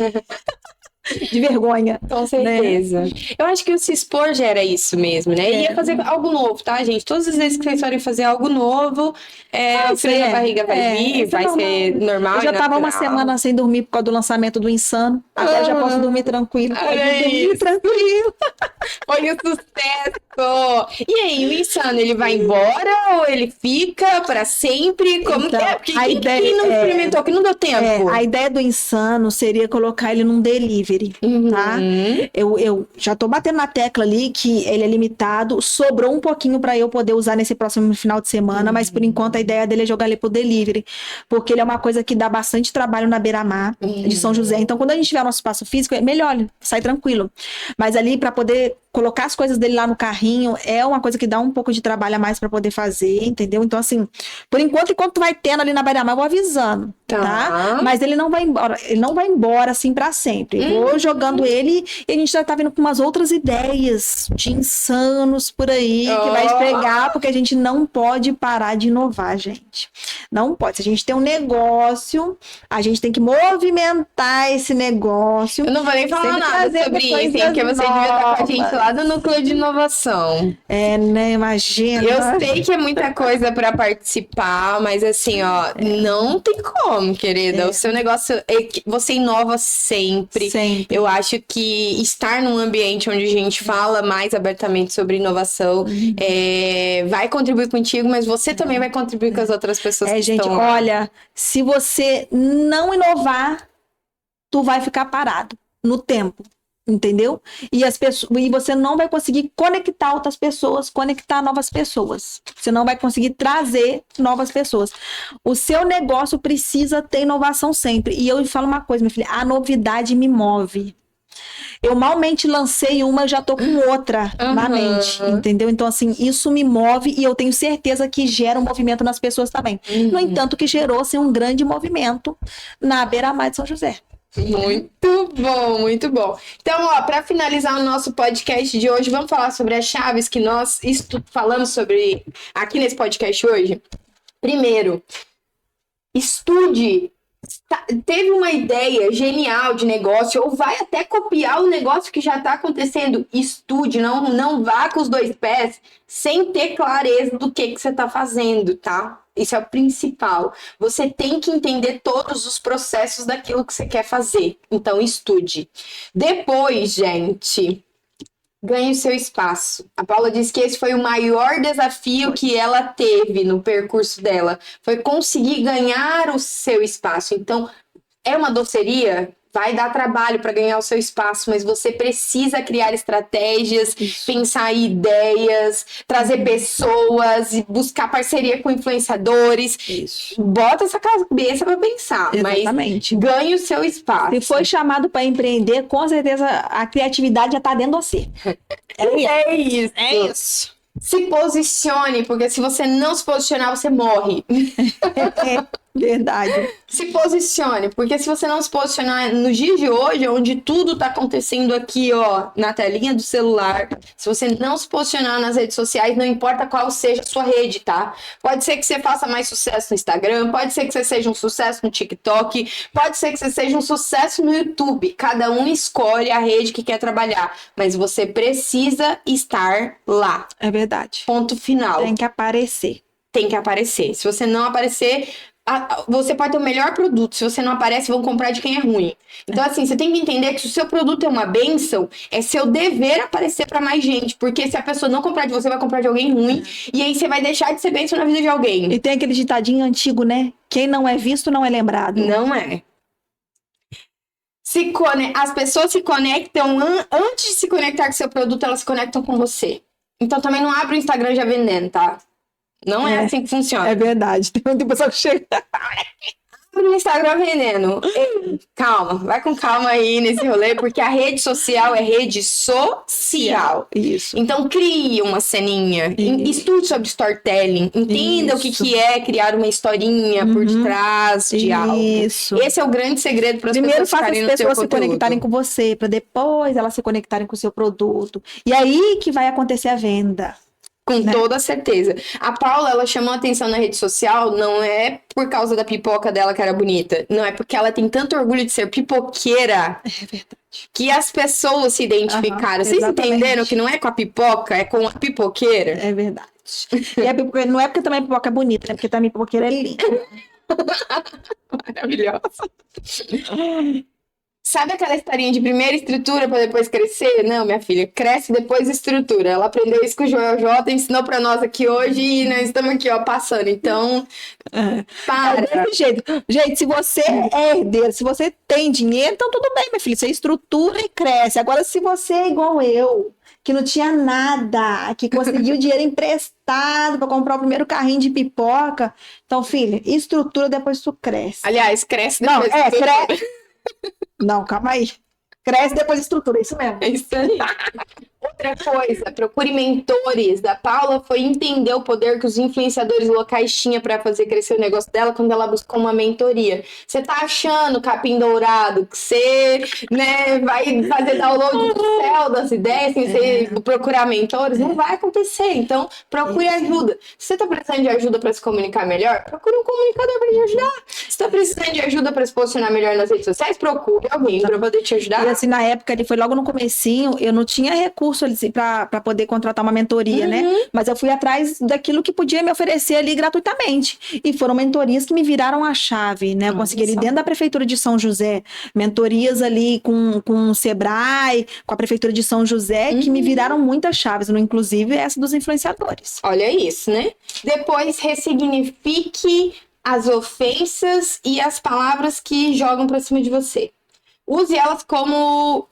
vergonha. Com certeza. Né? Eu acho que o se expor gera isso mesmo, né? E ia fazer algo novo, tá, gente? Todas as vezes que vocês forem fazer algo novo, o frio na barriga vai vir, vai ser normal. Eu já tava uma semana sem dormir por causa do lançamento do Insano. Agora já posso dormir tranquilo. Pode dormir tranquilo. Foi um sucesso. E aí, o Insano, ele vai embora ou ele fica pra sempre? Como Então, que é? Porque a quem ideia não experimentou, que não deu tempo. a ideia do Insano seria colocar ele num delivery, tá? Uhum. Eu já tô batendo na tecla ali que ele é limitado, sobrou um pouquinho para eu poder usar nesse próximo final de semana, mas por enquanto a ideia dele é jogar ele pro delivery, porque ele é uma coisa que dá bastante trabalho na beira-mar de São José. Então, quando a gente tiver nosso espaço físico, é melhor, sai tranquilo. Mas ali para poder colocar as coisas dele lá no carrinho é uma coisa que dá um pouco de trabalho a mais para poder fazer, entendeu? Então, assim, por enquanto tu vai tendo ali na beira-mar, eu vou avisando, tá? Mas ele não vai embora assim para sempre. Vou jogando ele e a gente já tá vindo com umas outras ideias de insanos por aí que vai pegar, porque a gente não pode parar de inovar, gente. Não pode. Se a gente tem um negócio, a gente tem que movimentar esse negócio. Eu não vou nem falar nada sobre isso, hein, porque você devia estar com a gente lá do Núcleo de Inovação. Né? Imagina. Eu sei que é muita coisa para participar, mas assim, ó, não tem como, querida. O seu negócio, você inova sempre. Eu acho que estar num ambiente onde a gente fala mais abertamente sobre inovação vai contribuir contigo, mas você também vai contribuir com as outras pessoas que gente, estão lá. Olha, se você não inovar, tu vai ficar parado no tempo. Entendeu? E você não vai conseguir conectar outras pessoas, conectar novas pessoas. Você não vai conseguir trazer novas pessoas. O seu negócio precisa ter inovação sempre. E eu falo uma coisa, minha filha, a novidade me move. Eu malmente lancei uma, eu já tô com outra na mente, entendeu? Então, assim, isso me move e eu tenho certeza que gera um movimento nas pessoas também. No entanto, que gerou, assim, um grande movimento na beira-mar de São José. Muito bom, muito bom. Então, ó, para finalizar o nosso podcast de hoje, vamos falar sobre as chaves que nós falamos sobre aqui nesse podcast hoje. Primeiro, estude. Teve uma ideia genial de negócio, ou vai até copiar o negócio que já está acontecendo. Estude, não vá com os dois pés sem ter clareza do que você está fazendo, tá? Isso é o principal. Você tem que entender todos os processos daquilo que você quer fazer. Então, estude. Depois, gente, ganhe o seu espaço. A Paula disse que esse foi o maior desafio que ela teve no percurso dela. Foi conseguir ganhar o seu espaço. Então, é uma doceria? Vai dar trabalho para ganhar o seu espaço, mas você precisa criar estratégias, pensar em ideias, trazer pessoas, buscar parceria com influenciadores. Bota essa cabeça para pensar, Exatamente. Mas ganhe o seu espaço. Se foi chamado para empreender, com certeza a criatividade já está dentro de você. É isso. Se posicione, porque se você não se posicionar, você morre. Verdade. Se posicione, porque se você não se posicionar nos dias de hoje, onde tudo tá acontecendo aqui, ó, na telinha do celular, se você não se posicionar nas redes sociais, não importa qual seja a sua rede, tá? Pode ser que você faça mais sucesso no Instagram, pode ser que você seja um sucesso no TikTok, pode ser que você seja um sucesso no YouTube. Cada um escolhe a rede que quer trabalhar, mas você precisa estar lá. É verdade. Ponto final. Tem que aparecer. Tem que aparecer. Se você não aparecer, você pode ter o melhor produto. Se você não aparece, vão comprar de quem é ruim. Então, assim, você tem que entender que se o seu produto é uma bênção, é seu dever aparecer para mais gente. Porque se a pessoa não comprar de você, vai comprar de alguém ruim. E aí você vai deixar de ser bênção na vida de alguém. E tem aquele ditadinho antigo, né? Quem não é visto, não é lembrado. Não é. As pessoas se conectam, antes de se conectar com o seu produto, elas se conectam com você. Então, também não abre o Instagram já vendendo, tá? Não é assim que funciona. É verdade. Tem pessoa que chega. Abre o Instagram vendendo. Ei, calma, vai com calma aí nesse rolê, porque a rede social é rede social. Isso. Então, crie uma ceninha. Estude sobre storytelling. Entenda o que é criar uma historinha por detrás de algo. Isso. Esse é o grande segredo para as pessoas ficarem no seu conteúdo. Primeiro, faça as pessoas se conectarem com você, para depois elas se conectarem com o seu produto. E aí que vai acontecer a venda. Com toda certeza. A Paula, ela chamou a atenção na rede social, não é por causa da pipoca dela que era bonita. Não, é porque ela tem tanto orgulho de ser pipoqueira. É verdade. Que as pessoas se identificaram. Vocês entenderam que não é com a pipoca, é com a pipoqueira? É verdade. E não é porque também a pipoca é bonita, é porque também a pipoqueira é linda. Maravilhosa. Sabe aquela historinha de primeira estrutura para depois crescer? Não, minha filha, cresce depois estrutura. Ela aprendeu isso com o Joel J, ensinou para nós aqui hoje e nós estamos aqui, ó, passando. Então, para. É desse jeito. Gente, se você é herdeiro, se você tem dinheiro, então tudo bem, minha filha. Você estrutura e cresce. Agora, se você é igual eu, que não tinha nada, que conseguiu dinheiro emprestado para comprar o primeiro carrinho de pipoca, então, filha, estrutura, depois tu cresce. Aliás, cresce Não, depois. cresce. Não, calma aí. Cresce depois estrutura, é isso mesmo. É isso aí. Outra coisa, procure mentores. Da Paula foi entender o poder que os influenciadores locais tinham para fazer crescer o negócio dela quando ela buscou uma mentoria. Você tá achando, capim dourado, que você, né, vai fazer download do céu das ideias sem você procurar mentores? Não vai acontecer. Então, procure ajuda. Se você tá precisando de ajuda para se comunicar melhor, procure um comunicador para te ajudar. Se tá precisando de ajuda para se posicionar melhor nas redes sociais, procure alguém para poder te ajudar. E assim, na época, ele foi logo no comecinho, eu não tinha recurso assim, para poder contratar uma mentoria, né? Mas eu fui atrás daquilo que podia me oferecer ali gratuitamente. E foram mentorias que me viraram a chave, né? Eu consegui ali dentro da Prefeitura de São José, mentorias ali com o Sebrae, com a Prefeitura de São José, que me viraram muitas chaves, inclusive essa dos influenciadores. Olha isso, né? Depois, ressignifique as ofensas e as palavras que jogam pra cima de você. Use elas como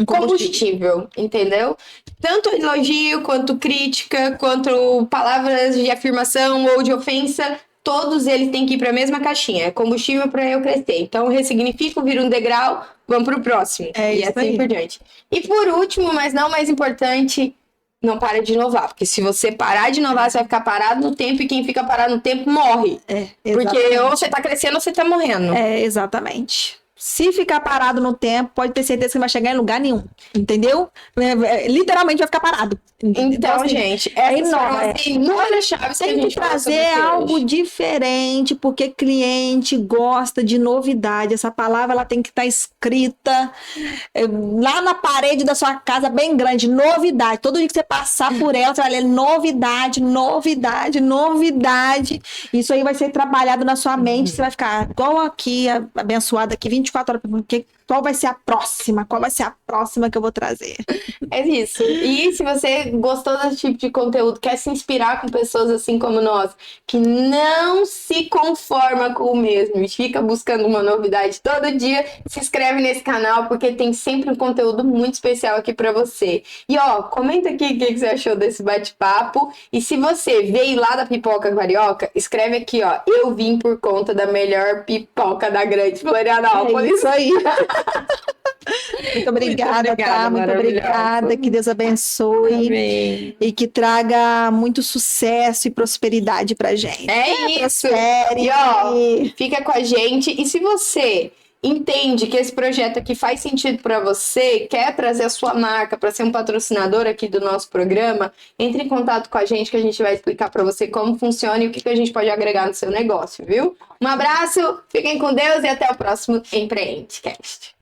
combustível, entendeu? Tanto elogio, quanto crítica, quanto palavras de afirmação ou de ofensa, todos eles têm que ir para a mesma caixinha. É combustível para eu crescer. Então, ressignifico, vira um degrau, vamos pro próximo. E assim por diante. E por último, mas não mais importante, não para de inovar. Porque se você parar de inovar, você vai ficar parado no tempo e quem fica parado no tempo morre. Porque ou você tá crescendo ou você tá morrendo. Exatamente. Se ficar parado no tempo, pode ter certeza que não vai chegar em lugar nenhum, entendeu? Literalmente vai ficar parado. Então, assim, gente, essas foram as inúmeras chaves que a tem gente que trazer algo diferente, porque cliente gosta de novidade. Essa palavra ela tem que estar escrita lá na parede da sua casa, bem grande, novidade. Todo dia que você passar por ela, você vai ler novidade, novidade, novidade. Isso aí vai ser trabalhado na sua mente, você vai ficar igual aqui, abençoada aqui, 24 horas, porque qual vai ser a próxima? Qual vai ser a próxima que eu vou trazer? É isso. E se você gostou desse tipo de conteúdo, quer se inspirar com pessoas assim como nós, que não se conforma com o mesmo e fica buscando uma novidade todo dia, se inscreve nesse canal, porque tem sempre um conteúdo muito especial aqui pra você. E ó, comenta aqui o que você achou desse bate-papo. E se você veio lá da Pipoca Carioca, escreve aqui, ó. Eu vim por conta da melhor pipoca da Grande Florianópolis. É isso aí. Muito obrigada, tá? Muito obrigada. Que Deus abençoe. Amém. E que traga muito sucesso e prosperidade pra gente. É isso. Prospere. E ó, fica com a gente. E se você entende que esse projeto aqui faz sentido para você, quer trazer a sua marca para ser um patrocinador aqui do nosso programa, entre em contato com a gente que a gente vai explicar para você como funciona e o que a gente pode agregar no seu negócio, viu? Um abraço, fiquem com Deus e até o próximo Empreendecast.